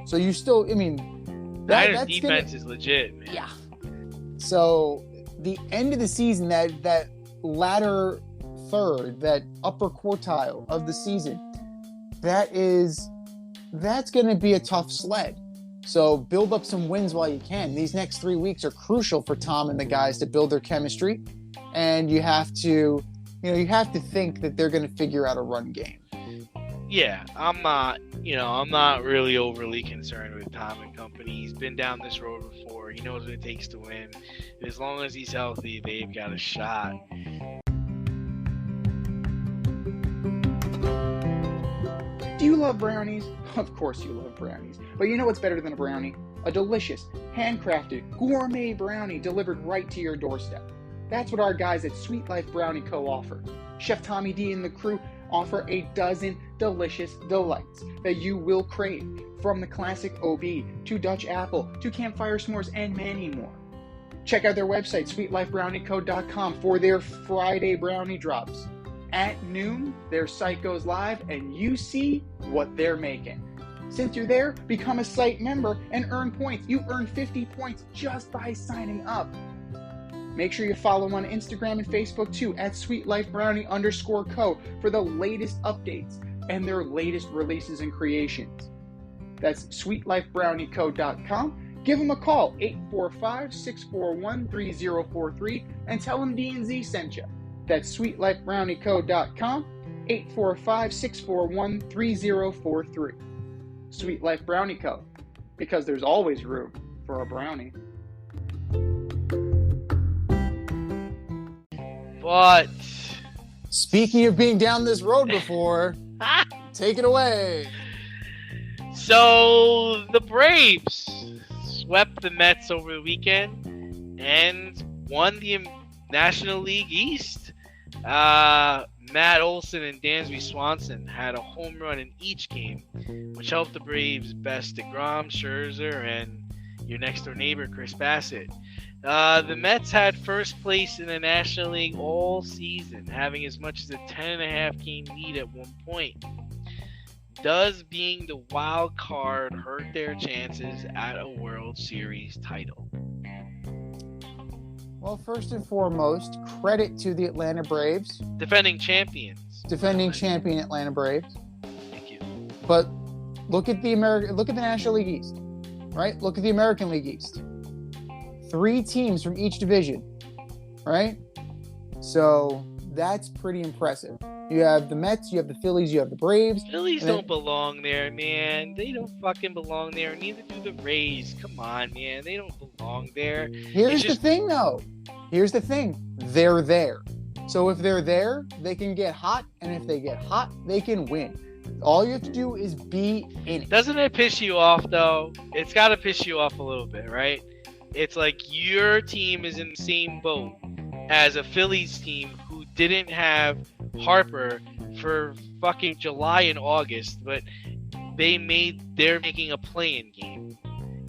So you still, Niners defense is legit, man. Yeah. So the end of the season, that latter third, that upper quartile of the season, that's going to be a tough sled. So build up some wins while you can. These next 3 weeks are crucial for Tom and the guys to build their chemistry, and you have to think that they're going to figure out a run game. Yeah, I'm not really overly concerned with Tom and company. He's been down this road before. He knows what it takes to win. As long as he's healthy, they've got a shot. Do you love brownies? Of course you love brownies. But you know what's better than a brownie? A delicious, handcrafted, gourmet brownie delivered right to your doorstep. That's what our guys at Sweet Life Brownie Co. offer. Chef Tommy D and the crew offer a dozen delicious delights that you will crave, from the classic OB to Dutch apple to campfire s'mores and many more. Check out their website, sweetlifebrownieco.com, for their Friday brownie drops. At noon, their site goes live and you see what they're making. Since you're there, become a site member and earn points. You earn 50 points just by signing up. Make sure you follow them on Instagram and Facebook too, at sweetlifebrownie_co, for the latest updates and their latest releases and creations. That's sweetlifebrownieco.com. Give them a call, 845-641-3043, and tell them D&Z sent you. That's sweetlifebrownieco.com, 845-641-3043. Sweet Life Brownie Co., because there's always room for a brownie. But Speaking of being down this road before, take it away. So the Braves swept the Mets over the weekend and won the National League East. Matt Olson and Dansby Swanson had a home run in each game, which helped the Braves best DeGrom, Scherzer, and your next door neighbor Chris Bassett. The Mets had first place in the National League all season, having as much as a 10.5 game lead at one point. Does being the wild card hurt their chances at a World Series title? Well, first and foremost, credit to the Atlanta Braves, Defending champions. defending champion Atlanta Braves. Thank you. But look at the National League East, right? Look at the American League East. 3 teams from each division, right? So that's pretty impressive. You have the Mets, you have the Phillies, you have the Braves. Phillies and then- don't belong there, man. They don't fucking belong there. Neither do the Rays. Come on, man. They don't belong there. Here's the thing, though. Here's the thing. They're there. So if they're there, they can get hot, and if they get hot, they can win. All you have to do is be in it. Doesn't it piss you off, though? It's got to piss you off a little bit, right? It's like your team is in the same boat as a Phillies team who didn't have Harper for fucking July and August, but they're making a play-in game.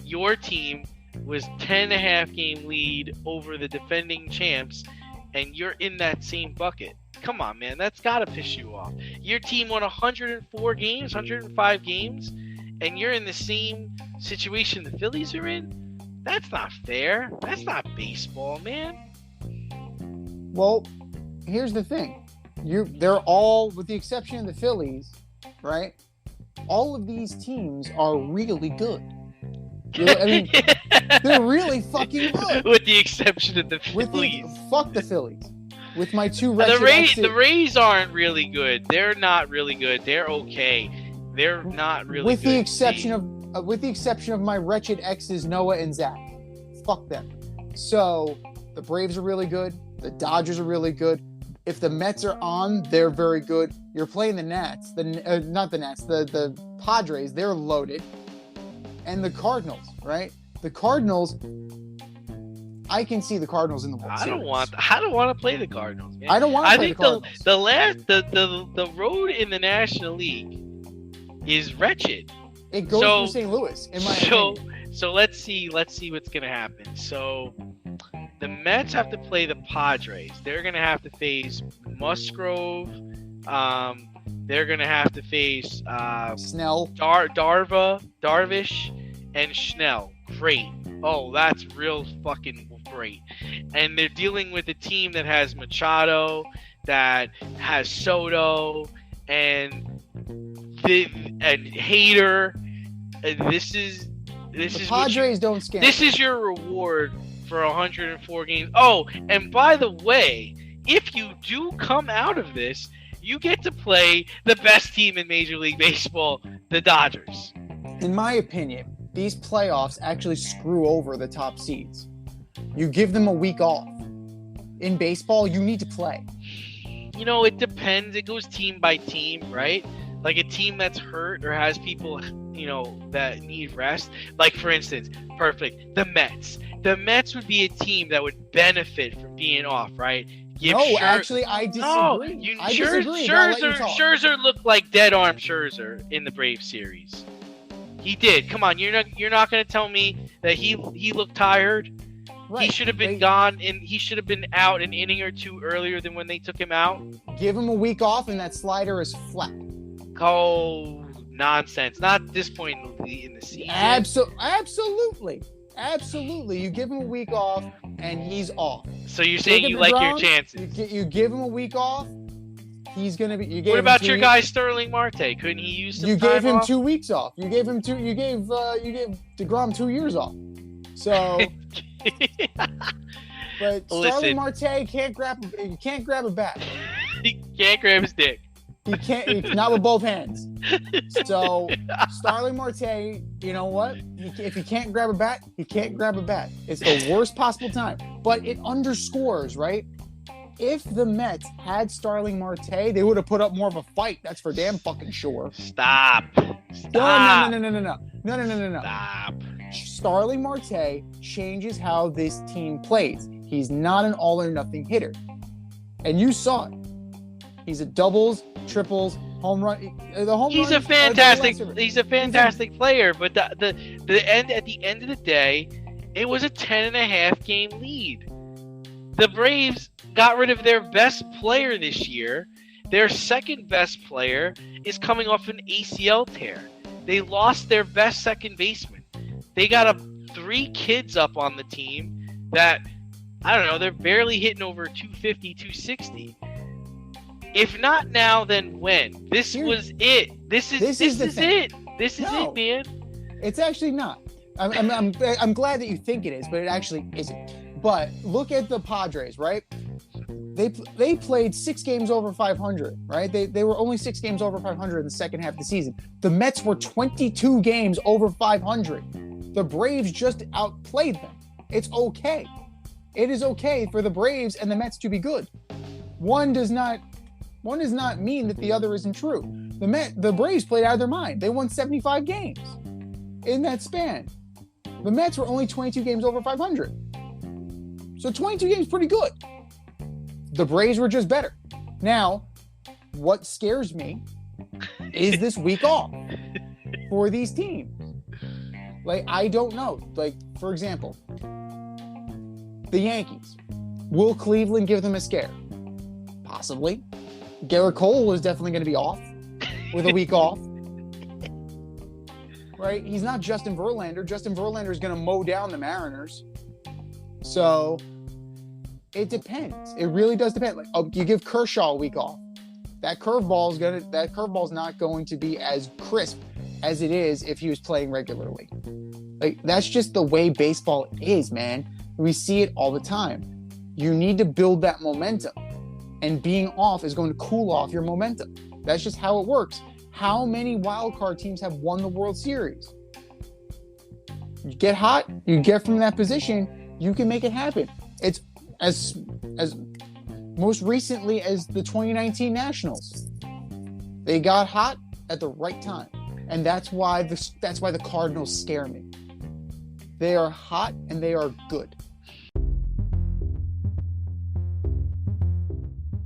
Your team was 10.5 game lead over the defending champs, and you're in that same bucket. Come on, man. That's got to piss you off. Your team won 104 games, 105 games, and you're in the same situation the Phillies are in? That's not fair. That's not baseball, man. Well, here's the thing. They're all, with the exception of the Phillies, right? All of these teams are really good. I mean, they're really fucking good. With the exception of the Phillies. Fuck the Phillies. With my 2 The wretched Rays aren't really good. They're not really good. They're okay. They're not really with good. the exception of my wretched exes Noah and Zach. Fuck them. So the Braves are really good. The Dodgers are really good. If the Mets are on, they're very good. You're playing the Nats, not the Nats, the Padres. They're loaded, and the Cardinals, right? The Cardinals. I can see the Cardinals in the World I Series. don't want to play the Cardinals, man. I don't want to play the Cardinals. The road in the National League is wretched. It goes through St. Louis, in my opinion. So let's see what's gonna happen. So the Mets have to play the Padres. They're gonna have to face Musgrove. They're gonna have to face Snell, Darvish, and Schnell. Great. Oh, that's real fucking great. And they're dealing with a team that has Machado, that has Soto, and Hader. And this is the Padres don't scam. This is your reward for 104 games. Oh, and by the way, if you do come out of this, you get to play the best team in Major League Baseball, the Dodgers. In my opinion, these playoffs actually screw over the top seeds. You give them a week off. In baseball, you need to play. You know, it depends. It goes team by team, right? Like a team that's hurt or has people, you know, that need rest. Like, for instance, perfect, the Mets. The Mets would be a team that would benefit from being off, right? Actually, I disagree. No, I disagree. But I'll let you talk. Scherzer looked like dead arm Scherzer in the Braves series. He did. Come on, you're not going to tell me that he looked tired. Right. He should have been gone, and he should have been out an inning or two earlier than when they took him out. Give him a week off, and that slider is flat. Oh, nonsense! Not at this point in the season. Absolutely. You give him a week off, and he's off. So you're saying you Jacob like your deGrom, chances? You give him a week off, he's gonna be. What about your guy Sterling Marte? Couldn't he use some You time gave him off? 2 weeks off. You gave DeGrom 2 years off. So, but Listen. Starling Marte can't grab a bat. He can't grab his dick. Not with both hands. So Starling Marte, you know what? If he can't grab a bat, he can't grab a bat. It's the worst possible time. But it underscores, right? if the Mets had Starling Marte, they would have put up more of a fight. That's for damn fucking sure. Stop. No. Stop. Starling Marte changes how this team plays. He's not an all or nothing hitter. And you saw it. He's a doubles, triples, home run. The home He's run a fantastic player, but at the end of the day, it was a 10.5 game lead. The Braves got rid of their best player this year. Their second best player is coming off an ACL tear. They lost their best second baseman. They got 3 kids up on the team that, I don't know, they're barely hitting over 250, 260. If not now, then when? This was it. This is it. This is it, man. It's actually not. I'm glad that you think it is, but it actually isn't. But look at the Padres, right? They played 6 games over 500, right? They were only 6 games over 500 in the second half of the season. The Mets were 22 games over 500. The Braves just outplayed them. It's okay. It is okay for the Braves and the Mets to be good. One does not mean that the other isn't true. The Braves played out of their mind. They won 75 games in that span. The Mets were only 22 games over 500. So 22 games pretty good. The Braves were just better. Now, what scares me is this week off for these teams. Like, I don't know. Like, for example, the Yankees. Will Cleveland give them a scare? Possibly. Garrett Cole is definitely going to be off with a week off. Right? He's not Justin Verlander. Justin Verlander is going to mow down the Mariners. So it depends. It really does depend. Like, you give Kershaw a week off. That curveball's not going to be as crisp as it is if he was playing regularly. Like, that's just the way baseball is, man. We see it all the time. You need to build that momentum. And being off is going to cool off your momentum. That's just how it works. How many wildcard teams have won the World Series? You get hot, you get from that position, you can make it happen. It's as most recently as the 2019 Nationals. They got hot at the right time. And that's why the Cardinals scare me. They are hot and they are good.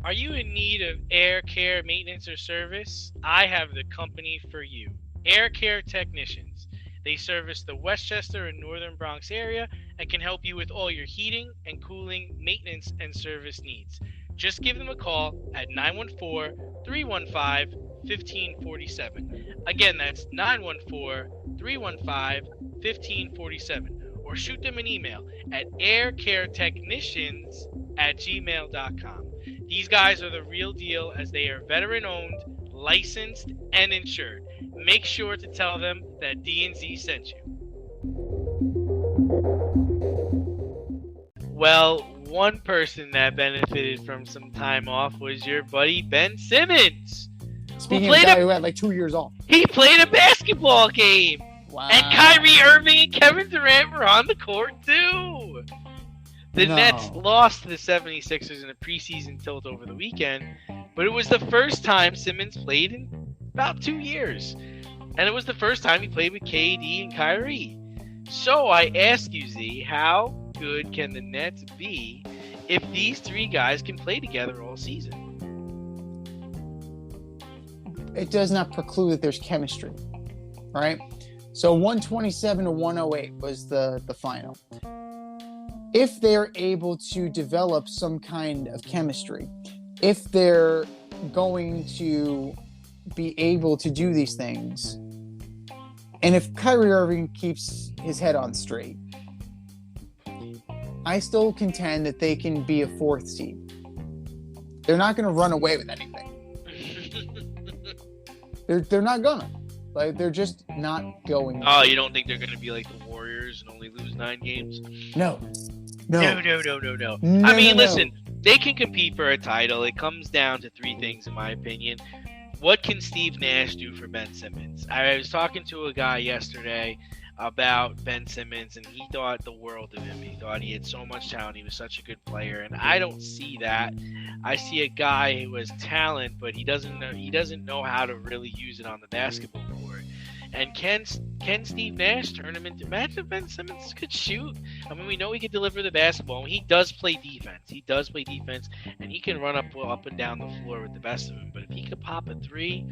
Are you in need of air care maintenance or service? I have the company for you. Air Care Technicians. They service the Westchester and Northern Bronx area and can help you with all your heating and cooling, maintenance, and service needs. Just give them a call at 914-315-1547. Again, that's 914-315-1547. Or shoot them an email at aircaretechnicians@gmail.com. These guys are the real deal as they are veteran-owned, licensed, and insured. Make sure to tell them that D&Z sent you. Well, one person that benefited from some time off was your buddy Ben Simmons. Speaking of a guy who had like 2 years off. He played a basketball game. Wow. And Kyrie Irving and Kevin Durant were on the court too. The Nets lost to the 76ers in a preseason tilt over the weekend, but it was the first time Simmons played in about 2 years. And it was the first time he played with KD and Kyrie. So I ask you, Z, how good can the Nets be if these 3 guys can play together all season? It does not preclude that there's chemistry, right? So 127-108 was the final. If they're able to develop some kind of chemistry, if they're going to be able to do these things, and if Kyrie Irving keeps his head on straight, I still contend that they can be a 4th seed. They're not going to run away with anything. They're not gonna. Like, they're just not going. Oh, you don't think they're going to be like the Warriors and only lose 9 games? No. I mean, listen, they can compete for a title. It comes down to 3 things, in my opinion. What can Steve Nash do for Ben Simmons? I was talking to a guy yesterday about Ben Simmons, and he thought the world of him. He thought he had so much talent. He was such a good player, and I don't see that. I see a guy who has talent, but he doesn't know how to really use it on the basketball court. And can Steve Nash turn him into? Imagine if Ben Simmons could shoot. I mean, we know he could deliver the basketball. He does play defense. And he can run up and down the floor with the best of them. But if he could pop a three,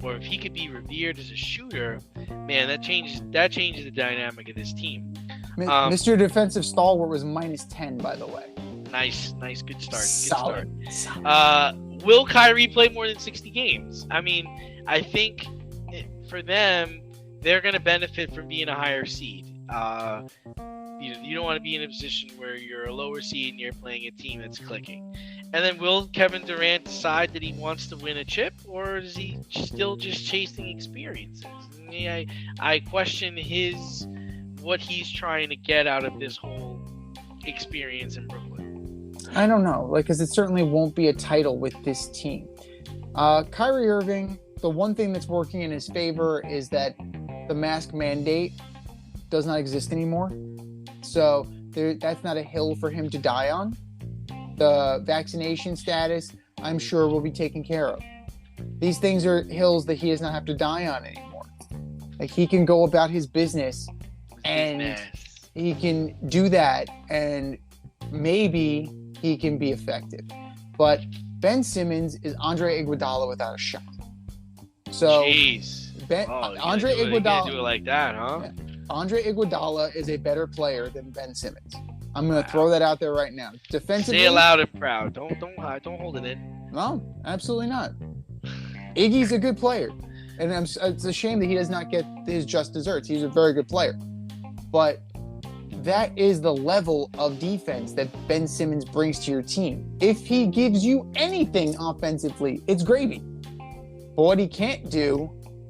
or if he could be revered as a shooter, man, that changes the dynamic of this team. Mr. Defensive Stalwart was -10, by the way. Nice, good start. Solid. Will Kyrie play more than 60 games? I mean, I think for them, they're going to benefit from being a higher seed. You don't want to be in a position where you're a lower seed and you're playing a team that's clicking. And then will Kevin Durant decide that he wants to win a chip, or is he still just chasing experiences? I question what he's trying to get out of this whole experience in Brooklyn. I don't know, because it certainly won't be a title with this team. Kyrie Irving, the one thing that's working in his favor is that the mask mandate does not exist anymore. So that's not a hill for him to die on. The vaccination status, I'm sure, will be taken care of. These things are hills that he does not have to die on anymore. Like, he can go about his business and he can do that, and maybe he can be effective. But Ben Simmons is Andre Iguodala without a shot. So Andre Iguodala do it like that, huh? Yeah. Andre Iguodala is a better player than Ben Simmons. I'm going to throw that out there right now. Defensively, say it loud and proud. Don't hide. Don't hold it in. No, absolutely not. Iggy's a good player, and it's a shame that he does not get his just desserts. He's a very good player, but that is the level of defense that Ben Simmons brings to your team. If he gives you anything offensively, it's gravy. But what he can't do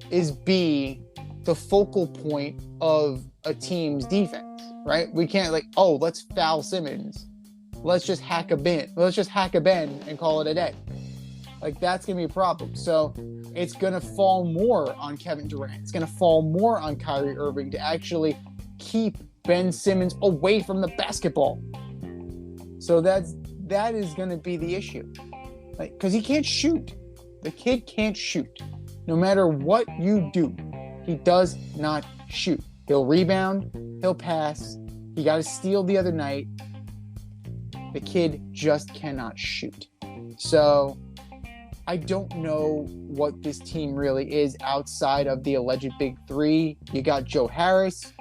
is be the focal point of a team's defense, right? We can't let's foul Simmons. Let's just hack a Ben and call it a day. That's going to be a problem. So it's going to fall more on Kevin Durant. It's going to fall more on Kyrie Irving to actually keep Ben Simmons away from the basketball. So that is going to be the issue. Because he can't shoot. The kid can't shoot. No matter what you do, he does not shoot. He'll rebound. He'll pass. He got a steal the other night. The kid just cannot shoot. So I don't know what this team really is outside of the alleged big three. You got Joe Harris.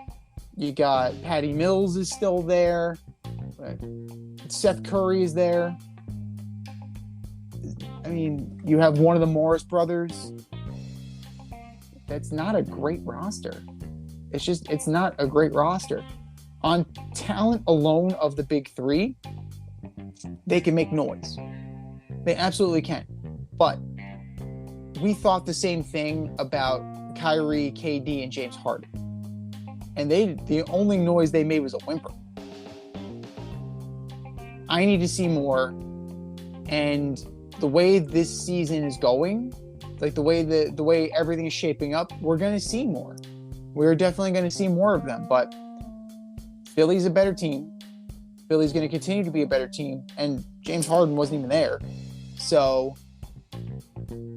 You got Patty Mills is still there. Seth Curry is there. I mean, you have one of the Morris brothers. That's not a great roster. It's not a great roster. On talent alone of the big three, they can make noise. They absolutely can. But we thought the same thing about Kyrie, KD, and James Harden. And the only noise they made was a whimper. I need to see more. And the way this season is going, the way everything is shaping up, we're going to see more. We're definitely going to see more of them. But Philly's a better team. Philly's going to continue to be a better team. And James Harden wasn't even there. So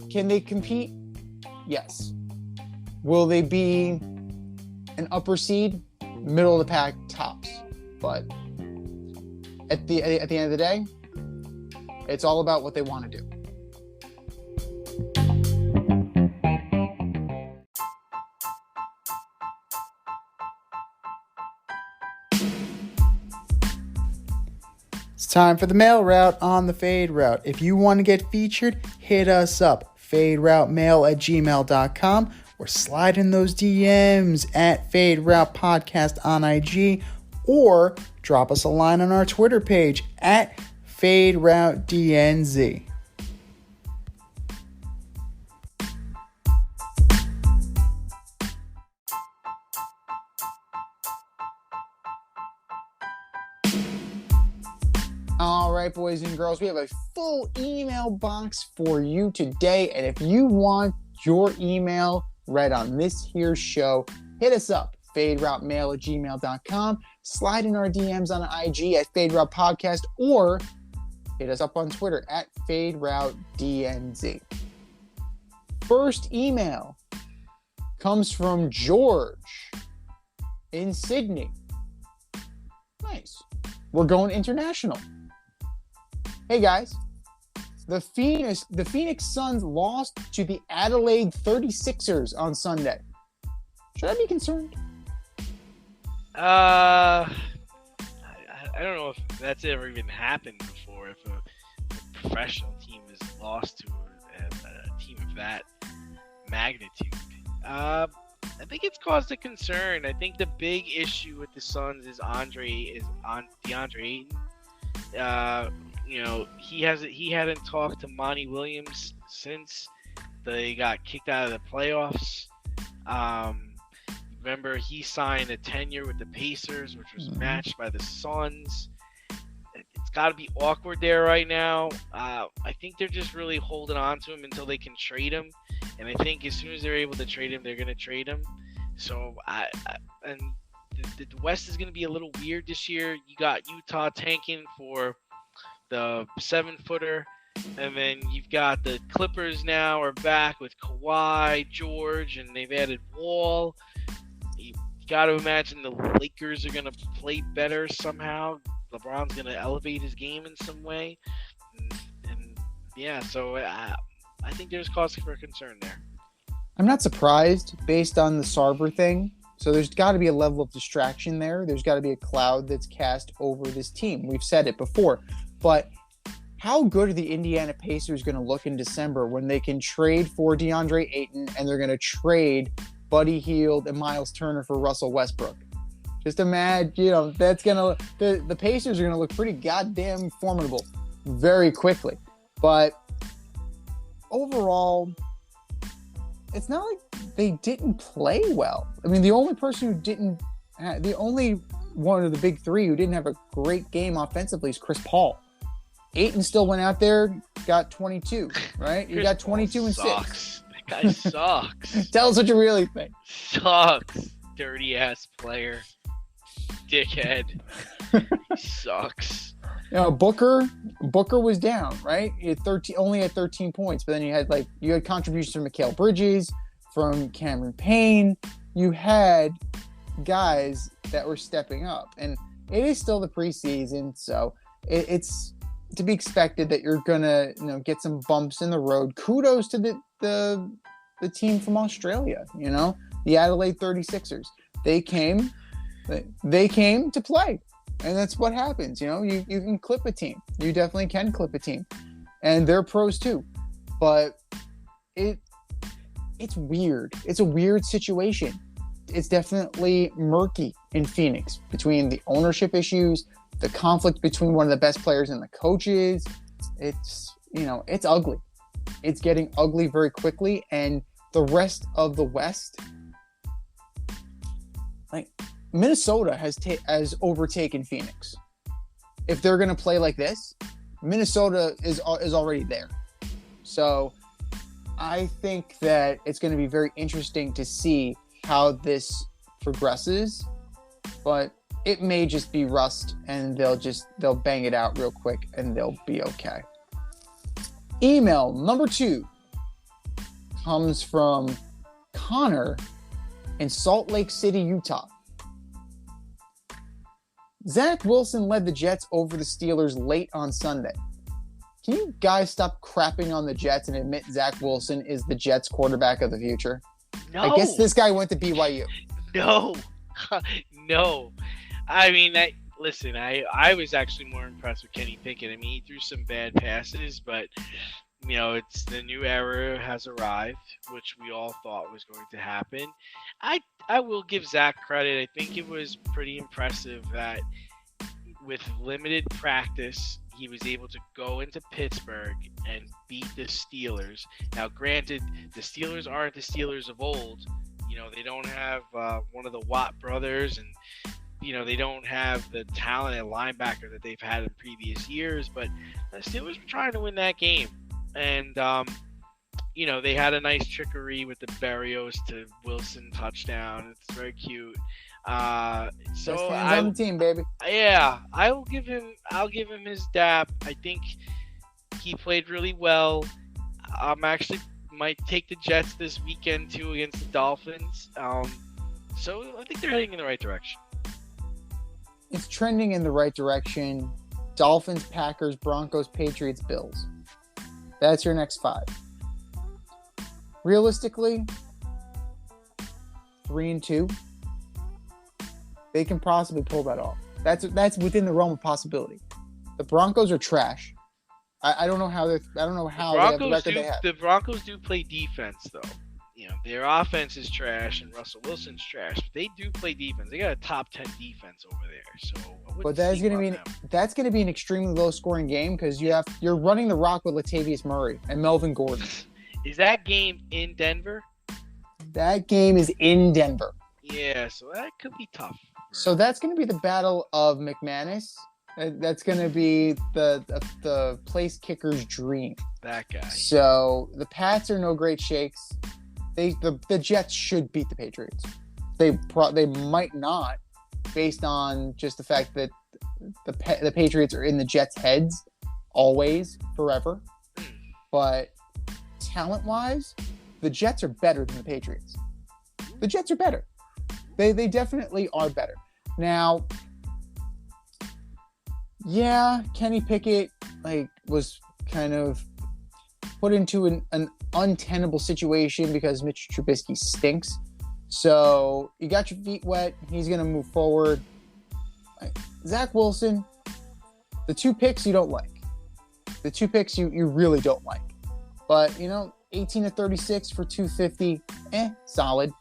can they compete? Yes. Will they be an upper seed? Middle of the pack, tops. But at the end of the day, it's all about what they want to do. It's time for the mail route on the Fade Route. If you want to get featured, hit us up, faderoutemail@gmail.com, or slide in those DMs at Fade Route Podcast on IG, or drop us a line on our Twitter page at Fade Route DNZ. All right, boys and girls, we have a full email box for you today. And if you want your email read on this here show, hit us up, faderoutemail@gmail.com. Slide in our DMs on IG at Fade Route Podcast, or hit us up on Twitter at FadeRouteDNZ. First email comes from George in Sydney. Nice. We're going international. Hey guys, the Phoenix Suns lost to the Adelaide 36ers on Sunday. Should I be concerned? I don't know if that's ever even happened before. If a professional team is lost to a team of that magnitude, I think it's caused a concern. I think the big issue with the Suns is DeAndre Ayton. He hadn't talked to Monty Williams since they got kicked out of the playoffs. Remember, he signed a 10-year with the Pacers, which was matched by the Suns. It's got to be awkward there right now. I think they're just really holding on to him until they can trade him. And I think as soon as they're able to trade him, they're going to trade him. So, the West is going to be a little weird this year. You got Utah tanking for the 7-footer. And then you've got the Clippers now are back with Kawhi, George, and they've added Wall. You got to imagine the Lakers are going to play better somehow. LeBron's going to elevate his game in some way. So I think there's cause for concern there. I'm not surprised based on the Sarver thing. So there's got to be a level of distraction there. There's got to be a cloud that's cast over this team. We've said it before. But how good are the Indiana Pacers going to look in December when they can trade for DeAndre Ayton and they're going to trade Buddy Hield and Miles Turner for Russell Westbrook? Just imagine, that's going to the Pacers are going to look pretty goddamn formidable very quickly. But overall, it's not like they didn't play well. I mean, the only one of the big three who didn't have a great game offensively is Chris Paul. Ayton still went out there, got 22, right? You got 22 and 6. That guy sucks. Tell us what you really think. Sucks. Dirty ass player. Dickhead. He sucks. Booker was down, right? He had only had 13 points, but then you had contributions from Mikal Bridges, from Cameron Payne. You had guys that were stepping up, and it is still the preseason, so it's to be expected that you're gonna get some bumps in the road. Kudos to the team from Australia, the Adelaide 36ers. They came to play. And that's what happens. You can clip a team. You definitely can clip a team. And they're pros too. But it's weird. It's a weird situation. It's definitely murky in Phoenix between the ownership issues, the conflict between one of the best players and the coaches. It's ugly. It's getting ugly very quickly. And the rest of the West, Minnesota has overtaken Phoenix. If they're going to play like this, Minnesota is already there. So I think that it's going to be very interesting to see how this progresses, but it may just be rust and they'll bang it out real quick and they'll be okay. Email number 2 comes from Connor in Salt Lake City, Utah. Zach Wilson led the Jets over the Steelers late on Sunday. Can you guys stop crapping on the Jets and admit Zach Wilson is the Jets quarterback of the future? No. I guess this guy went to BYU. No. No. I mean, listen, I was actually more impressed with Kenny Pickett. I mean, he threw some bad passes, but, it's the new era has arrived, which we all thought was going to happen. I will give Zach credit. I think it was pretty impressive that with limited practice, he was able to go into Pittsburgh and beat the Steelers. Now, granted, the Steelers aren't the Steelers of old. They don't have one of the Watt brothers, and they don't have the talent at linebacker that they've had in previous years, but the Steelers were trying to win that game. And, they had a nice trickery with the Berrios to Wilson touchdown. It's very cute. So Best fans on the team, baby. I'll give him his dap. I think he played really well. I'm actually might take the Jets this weekend too against the Dolphins. So I think they're heading in the right direction. It's trending in the right direction. Dolphins, Packers, Broncos, Patriots, Bills. That's your next 5. Realistically, 3-2. They can possibly pull that off. That's within the realm of possibility. The Broncos are trash. I don't know how they have the record they have. The Broncos do play defense though. Their offense is trash and Russell Wilson's trash. But they do play defense. They got a top 10 defense over there. So, but that's going to be an extremely low scoring game because you're running the rock with Latavius Murray and Melvin Gordon. Is that game in Denver? That game is in Denver. Yeah, so that could be tough. So that's going to be the battle of McManus. That's going to be the place kicker's dream. That guy. So the Pats are no great shakes. The Jets should beat the Patriots. They might not, based on just the fact that the Patriots are in the Jets' heads always, forever. But talent-wise, the Jets are better than the Patriots. The Jets are better. They definitely are better. Now, yeah, Kenny Pickett was kind of put into an untenable situation because Mitch Trubisky stinks. So you got your feet wet. He's going to move forward. Zach Wilson, the 2 picks you don't like. The 2 picks you really don't like. But, 18 to 36 for 250, solid.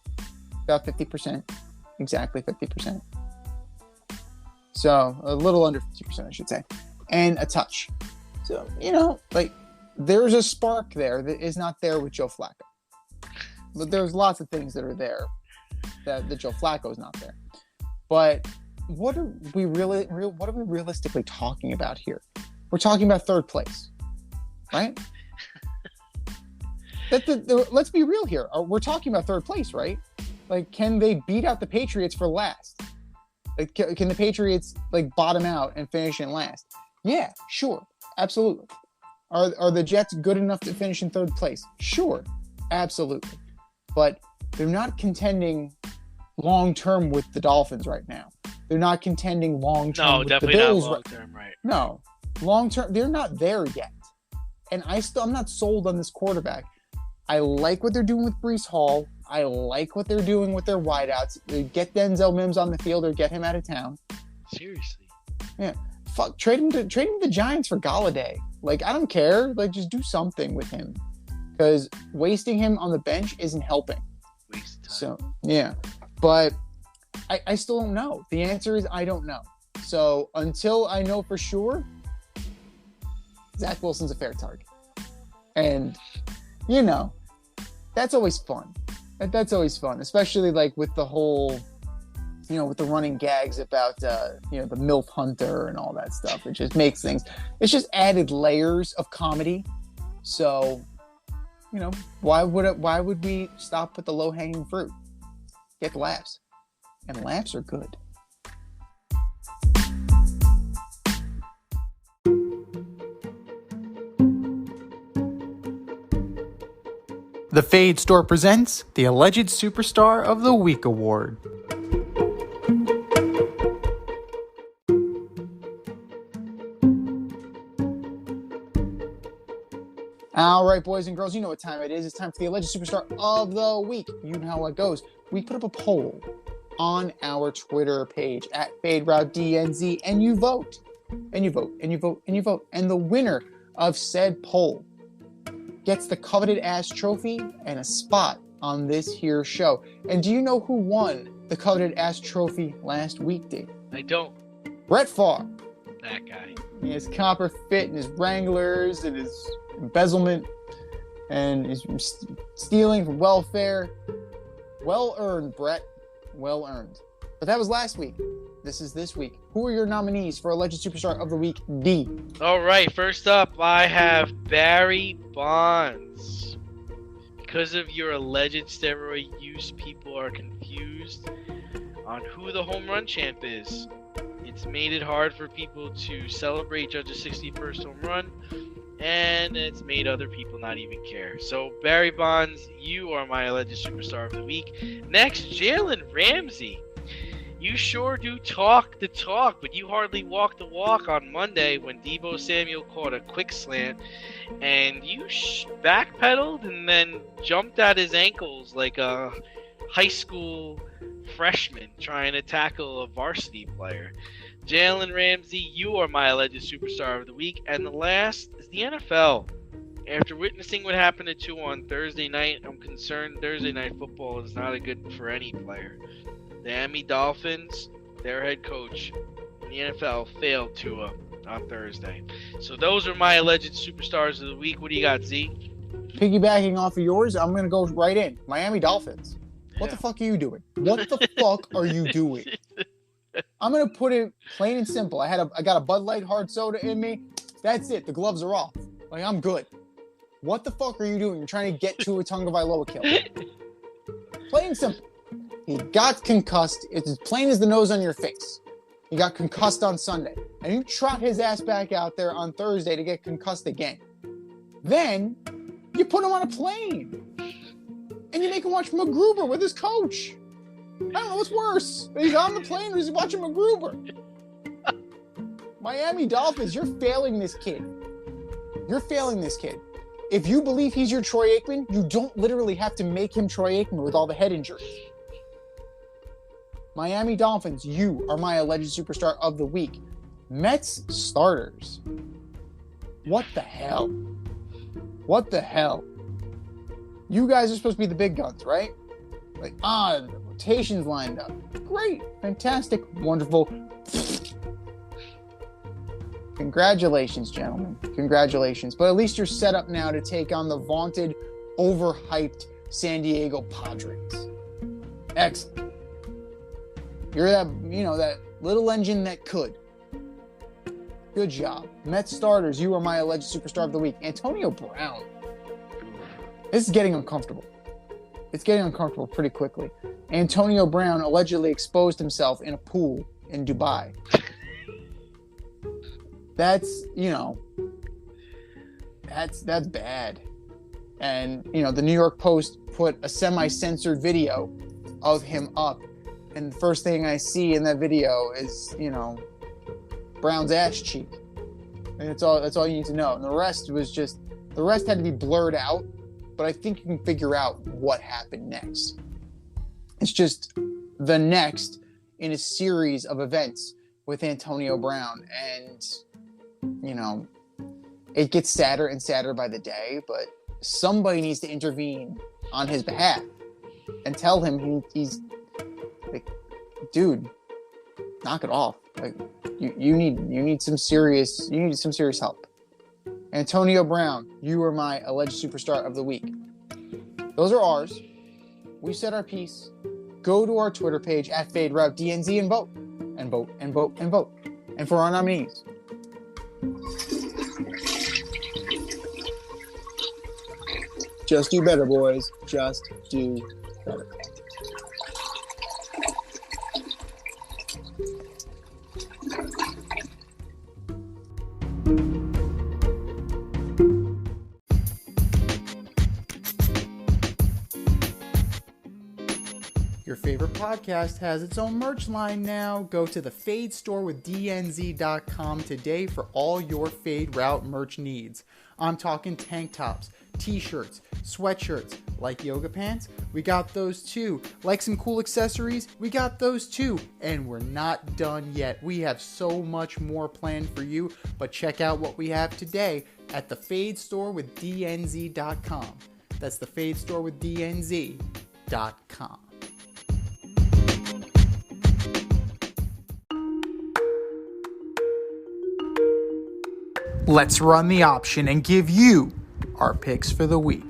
About 50%. Exactly 50%. So a little under 50%, I should say. And a touch. So, there's a spark there that is not there with Joe Flacco. But there's lots of things that are there that Joe Flacco is not there. But what are we realistically talking about here? We're talking about 3rd place, right? Let's be real here. We're talking about 3rd place, right? Can they beat out the Patriots for last? Can the Patriots bottom out and finish in last? Yeah, sure, absolutely. Are the Jets good enough to finish in 3rd place? Sure, absolutely. But they're not contending long term with the Dolphins right now. They're not contending long term with the Bills. Not long term, right? No, long term. They're not there yet. And I'm not sold on this quarterback. I like what they're doing with Breece Hall. I like what they're doing with their wideouts. They get Denzel Mims on the field or get him out of town. Seriously. Yeah. Fuck. Trade him to the Giants for Galladay. I don't care. Just do something with him. Because wasting him on the bench isn't helping. Waste time. So, yeah. But I still don't know. The answer is I don't know. So, until I know for sure, Zach Wilson's a fair target. And, that's always fun. That's always fun, especially with the whole, with the running gags about, the MILF Hunter and all that stuff. It just makes things, it's just added layers of comedy. So, why would we stop with the low hanging fruit? Get laughs, and laughs are good. The Fade Store presents the Alleged Superstar of the Week Award. All right, boys and girls, you know what time it is. It's time for the Alleged Superstar of the Week. You know how it goes. We put up a poll on our Twitter page at FadeRouteDNZ, and you vote. And you vote, and you vote, and you vote. And the winner of said poll gets the coveted ass trophy and a spot on this here show. And do you know who won the coveted ass trophy last week, Dave? I don't. Brett Favre. That guy. His copper fit and his Wranglers and his embezzlement and his stealing from welfare. Well earned, Brett. Well earned. But that was last week. This is this week. Who are your nominees for Alleged Superstar of the Week, D? All right, first up, I have Barry Bonds. Because of your alleged steroid use, people are confused on who the home run champ is. It's made it hard for people to celebrate Judge's 61st home run, and it's made other people not even care. So, Barry Bonds, you are my alleged superstar of the week. Next, Jalen Ramsey. You sure do talk the talk, but you hardly walk the walk on Monday when Deebo Samuel caught a quick slant, and you backpedaled and then jumped at his ankles like a high school freshman trying to tackle a varsity player. Jalen Ramsey, you are my alleged superstar of the week. And the last is the NFL. After witnessing what happened to Tua on Thursday night, I'm concerned Thursday night football is not a good for any player. The Miami Dolphins, their head coach in the NFL, failed Tua on Thursday. So those are my alleged superstars of the week. What do you got, Z? Piggybacking off of yours, I'm going to go right in. Miami Dolphins. What the fuck are you doing? What the fuck are you doing? I'm going to put it plain and simple. I got a Bud Light hard soda in me. That's it. The gloves are off. Like, I'm good. What the fuck are you doing? You're trying to get to a Tagovailoa kill. Plain and simple. He got concussed. It's as plain as the nose on your face. He got concussed on Sunday. And you trot his ass back out there on Thursday to get concussed again. Then, you put him on a plane. And you make him watch MacGruber with his coach. I don't know what's worse. He's on the plane or he's watching MacGruber. Miami Dolphins, you're failing this kid. You're failing this kid. If you believe he's your Troy Aikman, you don't literally have to make him Troy Aikman with all the head injuries. Miami Dolphins, you are my alleged superstar of the week. Mets starters. What the hell? What the hell? You guys are supposed to be the big guns, right? Like, the rotation's lined up. Great. Fantastic. Wonderful. Congratulations, gentlemen. Congratulations. But at least you're set up now to take on the vaunted, overhyped San Diego Padres. Excellent. You're that little engine that could. Good job. Mets starters, you are my alleged superstar of the week. Antonio Brown. This is getting uncomfortable. It's getting uncomfortable pretty quickly. Antonio Brown allegedly exposed himself in a pool in Dubai. That's bad. And, the New York Post put a semi-censored video of him up. And the first thing I see in that video is, Brown's ass cheek. And that's all you need to know. And the rest had to be blurred out. But I think you can figure out what happened next. It's just the next in a series of events with Antonio Brown. And, it gets sadder and sadder by the day, but somebody needs to intervene on his behalf and tell him he's like, dude, knock it off. Like, you need some serious help. Antonio Brown, you are my alleged superstar of the week. Those are ours. We said our piece. Go to our Twitter page at FadeRouteDNZ and vote. And vote, and vote, and vote. And for our nominees. Just do better, boys. Just do better. Your favorite podcast has its own merch line now. Go to the Fade store with DNZ.com today for all your Fade Route merch needs. I'm talking tank tops, t-shirts, sweatshirts, like yoga pants, we got those too. Like some cool accessories, we got those too. And we're not done yet. We have so much more planned for you, but check out what we have today at the Fade store with DNZ.com. That's the Fade store with DNZ.com. Let's run the option and give you our picks for the week.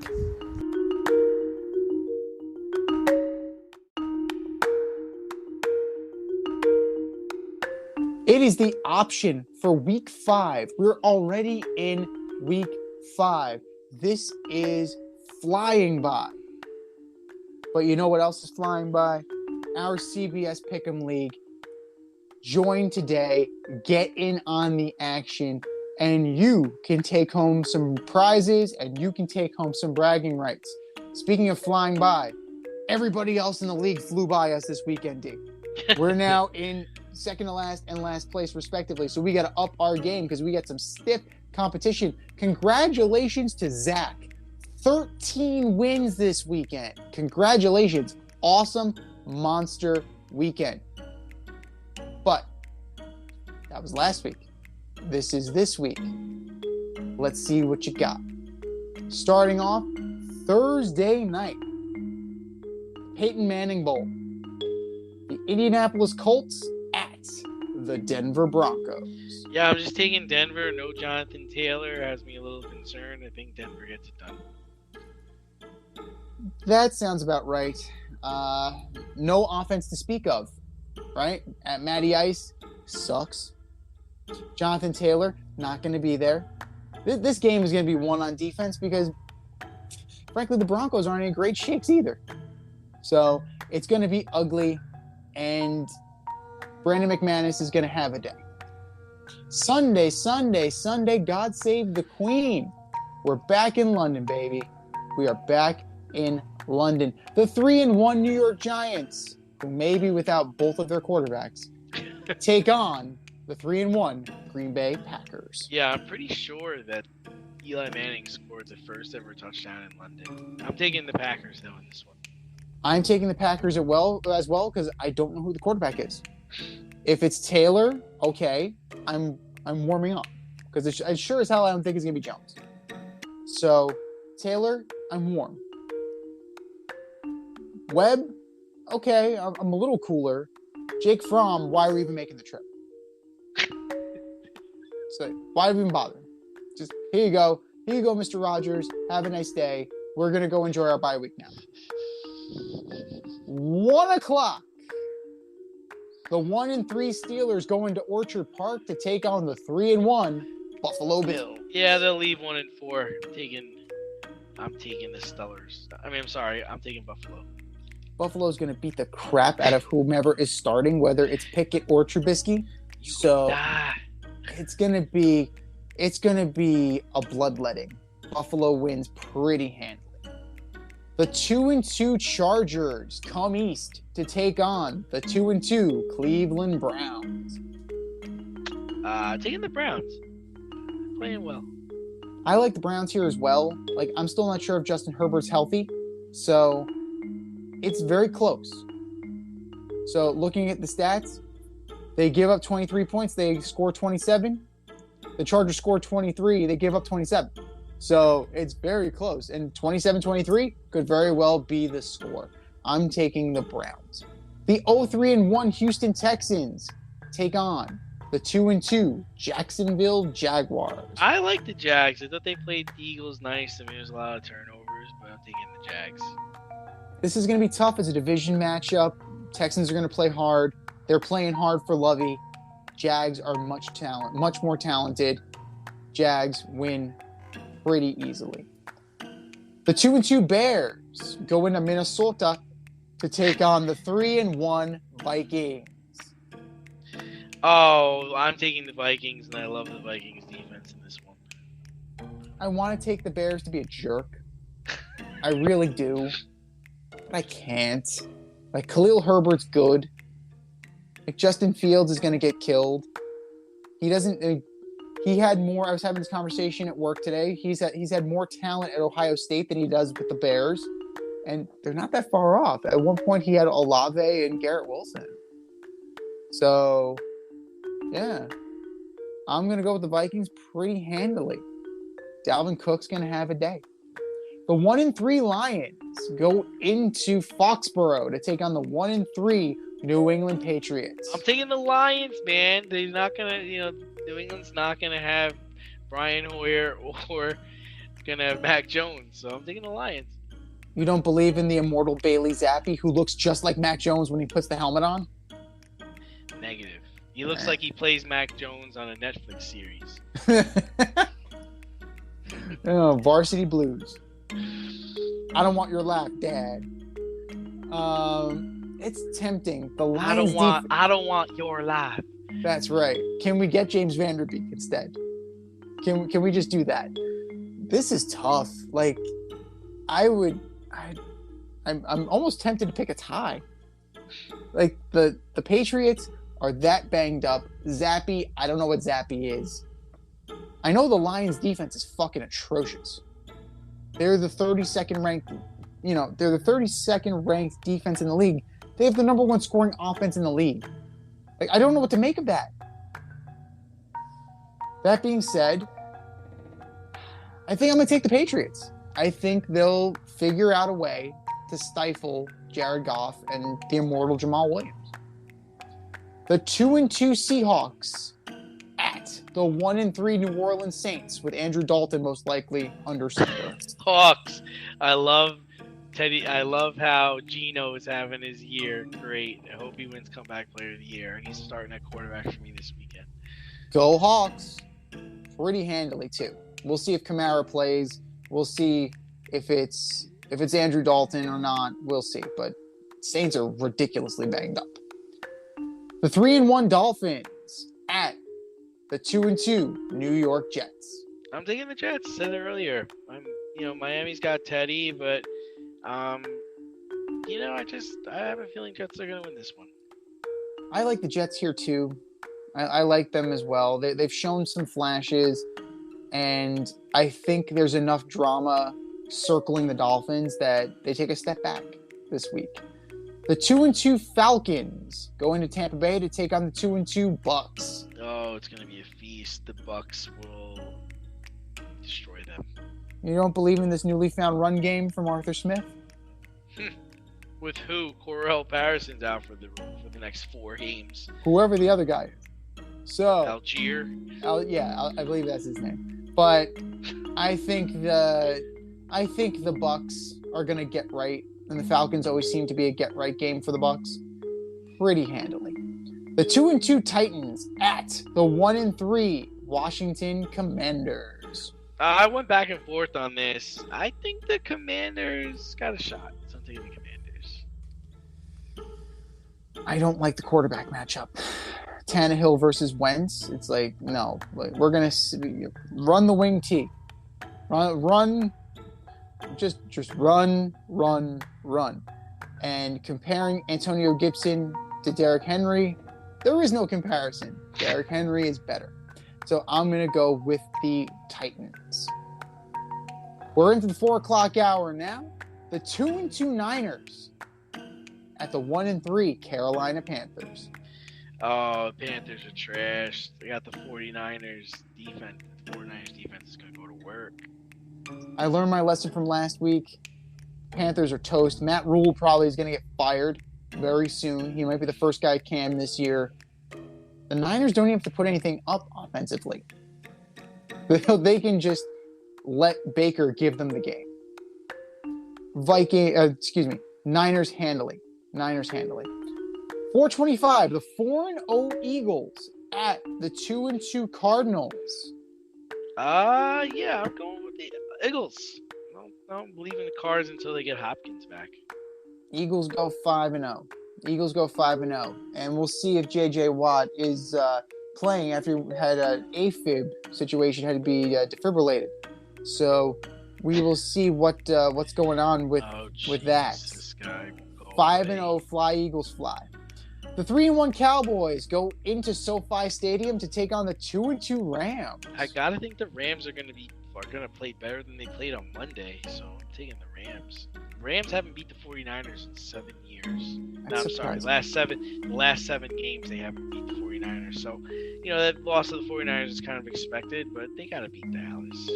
It is the option for week 5. We're already in week 5. This is flying by. But you know what else is flying by? our CBS Pick'em League. Join today, get in on the action, and you can take home some prizes and you can take home some bragging rights. Speaking of flying by, everybody else in the league flew by us this weekend, D. We're now in second to last and last place, respectively. So we got to up our game because we got some stiff competition. Congratulations to Zach. 13 wins this weekend. Congratulations. Awesome monster weekend. But that was last week. This is this week. Let's see what you got. Starting off Thursday night, Peyton Manning Bowl. The Indianapolis Colts at the Denver Broncos. Yeah, I'm just taking Denver. No Jonathan Taylor has me a little concerned. I think Denver gets it done. That sounds about right. No offense to speak of, right? At Matty Ice, sucks. Jonathan Taylor, not going to be there. This game is going to be won on defense because, frankly, the Broncos aren't in great shakes either. So it's going to be ugly, and Brandon McManus is going to have a day. Sunday, God save the Queen. We're back in London, baby. We are back in London. The 3-1 New York Giants, who may be without both of their quarterbacks, take on the 3-1 Green Bay Packers. Yeah, I'm pretty sure that Eli Manning scored the first ever touchdown in London. I'm taking the Packers, though, in this one. I'm taking the Packers as well because I don't know who the quarterback is. If it's Taylor, okay, I'm warming up because it's sure as hell I don't think it's gonna be Jones. So Taylor, I'm warm. Webb, okay, I'm a little cooler. Jake Fromm, why are we even making the trip? So why even bother? Just here you go, Mr. Rogers. Have a nice day. We're gonna go enjoy our bye week now. 1 o'clock. The 1-3 Steelers go into Orchard Park to take on the 3-1 Buffalo Bills. Yeah, they'll leave 1-4. I'm taking the Steelers. I'm taking Buffalo. Buffalo's going to beat the crap out of whomever is starting, whether it's Pickett or Trubisky. So it's going to be a bloodletting. Buffalo wins pretty handily. The 2-2 Chargers come east to take on the 2-2 Cleveland Browns. Taking the Browns. Playing well. I like the Browns here as well. Like, I'm still not sure if Justin Herbert's healthy, so it's very close. So looking at the stats, they give up 23 points, they score 27. The Chargers score 23, they give up 27. So it's very close. And 27-23 could very well be the score. I'm taking the Browns. The 0-3-1 Houston Texans take on the 2-2 Jacksonville Jaguars. I like the Jags. I thought they played the Eagles nice. I mean, there's a lot of turnovers, but I'm taking the Jags. This is going to be tough as a division matchup. Texans are going to play hard. They're playing hard for Lovey. Jags are much more talented. Jags win pretty easily. The 2-2 Bears go into Minnesota to take on the 3-1 Vikings. Oh, I'm taking the Vikings, and I love the Vikings defense in this one. I want to take the Bears to be a jerk. I really do. But I can't. Like, Khalil Herbert's good. Like, Justin Fields is going to get killed. He doesn't... He had more... I was having this conversation at work today. He's had more talent at Ohio State than he does with the Bears. And they're not that far off. At one point, he had Olave and Garrett Wilson. So... yeah, I'm going to go with the Vikings pretty handily. Dalvin Cook's going to have a day. The 1-3 Lions go into Foxborough to take on the 1-3 New England Patriots. I'm taking the Lions, man. They're not going to, New England's not going to have Brian Hoyer or going to have Mac Jones. So I'm taking the Lions. You don't believe in the immortal Bailey Zappi, who looks just like Mac Jones when he puts the helmet on? Negative. He looks like he plays Mac Jones on a Netflix series. Oh, Varsity Blues. I don't want your laugh, Dad. It's tempting. The I Lions don't want your life. That's right. Can we get James Vanderbeek instead? Can we just do that? This is tough. Like, I'm almost tempted to pick a tie. Like, the Patriots are that banged up. Zappy, I don't know what Zappy is. I know the Lions defense is fucking atrocious. They're the 32nd ranked, they're the 32nd ranked defense in the league. They have the number one scoring offense in the league. Like, I don't know what to make of that. That being said, I think I'm going to take the Patriots. I think they'll figure out a way to stifle Jared Goff and the immortal Jamal Williams. The 2-2 Seahawks at the 1-3 New Orleans Saints with Andrew Dalton most likely under center. Hawks. I love Teddy. I love how Gino is having his year. Great. I hope he wins comeback player of the year, and he's starting at quarterback for me this weekend. Go Hawks. Pretty handily too. We'll see if Kamara plays. We'll see if it's Andrew Dalton or not. We'll see. But Saints are ridiculously banged up. The 3-1 Dolphins at the 2-2 New York Jets. I'm taking the Jets. Said it earlier. Miami's got Teddy, but I have a feeling Jets are gonna win this one. I like the Jets here too. I like them as well. They've shown some flashes, and I think there's enough drama circling the Dolphins that they take a step back this week. The 2-2 Falcons go into Tampa Bay to take on the 2-2 Bucks. Oh, it's gonna be a feast. The Bucks will destroy them. You don't believe in this newly found run game from Arthur Smith? With who? Corell Patterson's out for the next 4 games. Whoever the other guy is. So Algier. I believe that's his name. But I think the Bucks are gonna get right, and the Falcons always seem to be a get right game for the Bucks, pretty handily. The 2-2 Titans at the 1-3 Washington Commanders. I went back and forth on this. I think the Commanders got a shot. So I'm taking the Commanders. I don't like the quarterback matchup. Tannehill versus Wentz. It's like, no. We're going to run the wing T. Run. Just run. And comparing Antonio Gibson to Derrick Henry, there is no comparison. Derrick Henry is better. So I'm going to go with the Titans. We're into the 4 o'clock hour now. The 2-2 Niners at the 1-3 Carolina Panthers. Oh, Panthers are trash. They got the 49ers defense. The 49ers defense is going to go to work. I learned my lesson from last week. Panthers are toast. Matt Rule probably is going to get fired very soon. He might be the first guy Cam this year. The Niners don't even have to put anything up offensively. They can just let Baker give them the game. Niners handily. 425, the 4-0 Eagles at the 2-2 Cardinals. Yeah, I'm going with the Eagles. I don't believe in the Cards until they get Hopkins back. Eagles go 5-0. And we'll see if J.J. Watt is playing after he had an AFib situation, had to be defibrillated. So we will see what's going on with that. This guy 5-0, fly Eagles fly. The 3-1 Cowboys go into SoFi Stadium to take on the 2-2 Rams. I gotta think the Rams are gonna play better than they played on Monday, so I'm taking the Rams. Rams haven't beat the 49ers in 7 years. The last seven games they haven't beat the 49ers. So, that loss of the 49ers is kind of expected, but they gotta beat Dallas.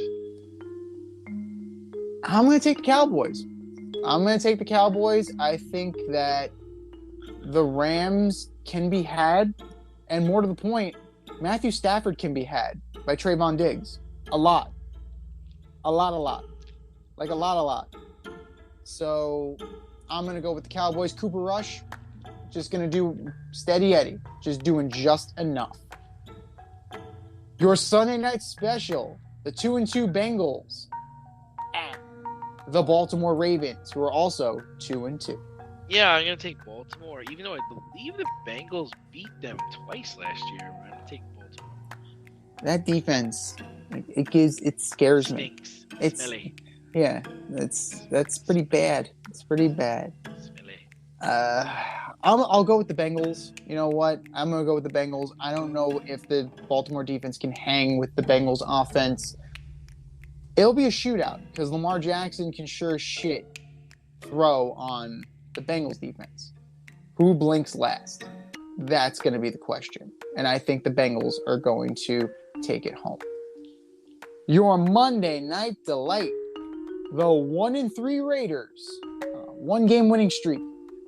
I'm gonna take the Cowboys. I think that the Rams can be had, and more to the point, Matthew Stafford can be had by Trayvon Diggs. A lot. Like a lot. So I'm going to go with the Cowboys. Cooper Rush, just going to do steady Eddie, just doing just enough. Your Sunday night special, the 2-2 Bengals at the Baltimore Ravens, who are also 2-2. Yeah, I'm gonna take Baltimore, even though I believe the Bengals beat them twice last year. I'm gonna take Baltimore. That defense, like, it scares me. Stinks. It's Smelly. yeah, that's pretty bad. It's pretty bad. Smelly. I'll go with the Bengals. You know what? I'm gonna go with the Bengals. I don't know if the Baltimore defense can hang with the Bengals offense. It'll be a shootout because Lamar Jackson can sure as shit throw on the Bengals defense. Who blinks last? That's going to be the question. And I think the Bengals are going to take it home. Your Monday night delight. The 1-3 Raiders, one-game winning streak,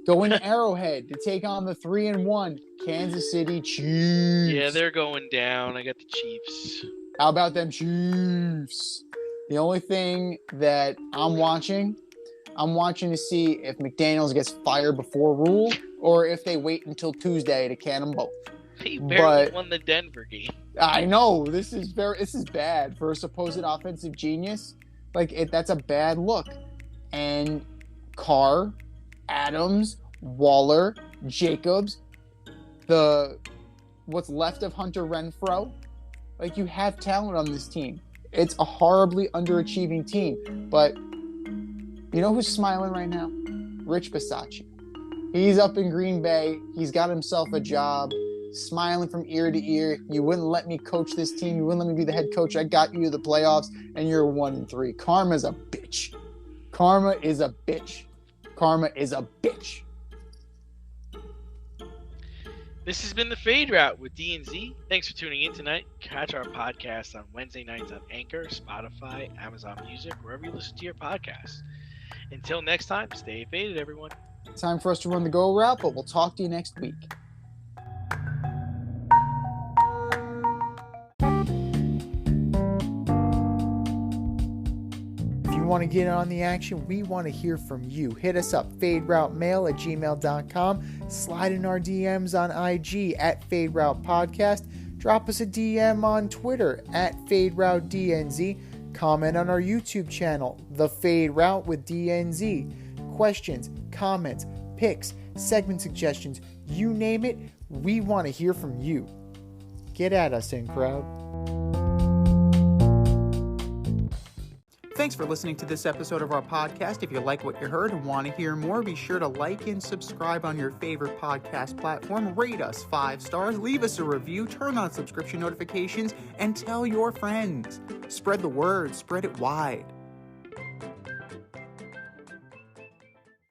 going to Arrowhead to take on the 3-1 Kansas City Chiefs. Yeah, they're going down. I got the Chiefs. How about them Chiefs? The only thing that I'm watching to see if McDaniels gets fired before Rule or if they wait until Tuesday to can them both. He barely won the Denver game. I know this is bad for a supposed offensive genius. That's a bad look. And Carr, Adams, Waller, Jacobs, what's left of Hunter Renfrow, you have talent on this team. It's a horribly underachieving team, but you know who's smiling right now? Rich Bisaccia. He's up in Green Bay. He's got himself a job, smiling from ear to ear. You wouldn't let me coach this team. You wouldn't let me be the head coach. I got you to the playoffs, and you're 1-3. Karma's a bitch. Karma is a bitch. Karma is a bitch. This has been the Fade Route with D&Z. Thanks for tuning in tonight. Catch our podcast on Wednesday nights on Anchor, Spotify, Amazon Music, wherever you listen to your podcasts. Until next time, stay faded, everyone. Time for us to run the go route, but we'll talk to you next week. If you want to get on the action, we want to hear from you. Hit us up, faderoutemail@gmail.com. Slide in our DMs on IG @FadeRoutePodcast. Drop us a DM on Twitter @FadeRouteDNZ. Comment on our YouTube channel, The Fade Route with DNZ. Questions, comments, picks, segment suggestions, you name it, we want to hear from you. Get at us, in crowd. Thanks for listening to this episode of our podcast. If you like what you heard and want to hear more, be sure to like and subscribe on your favorite podcast platform. Rate us 5 stars, leave us a review, turn on subscription notifications, and tell your friends. Spread the word, spread it wide.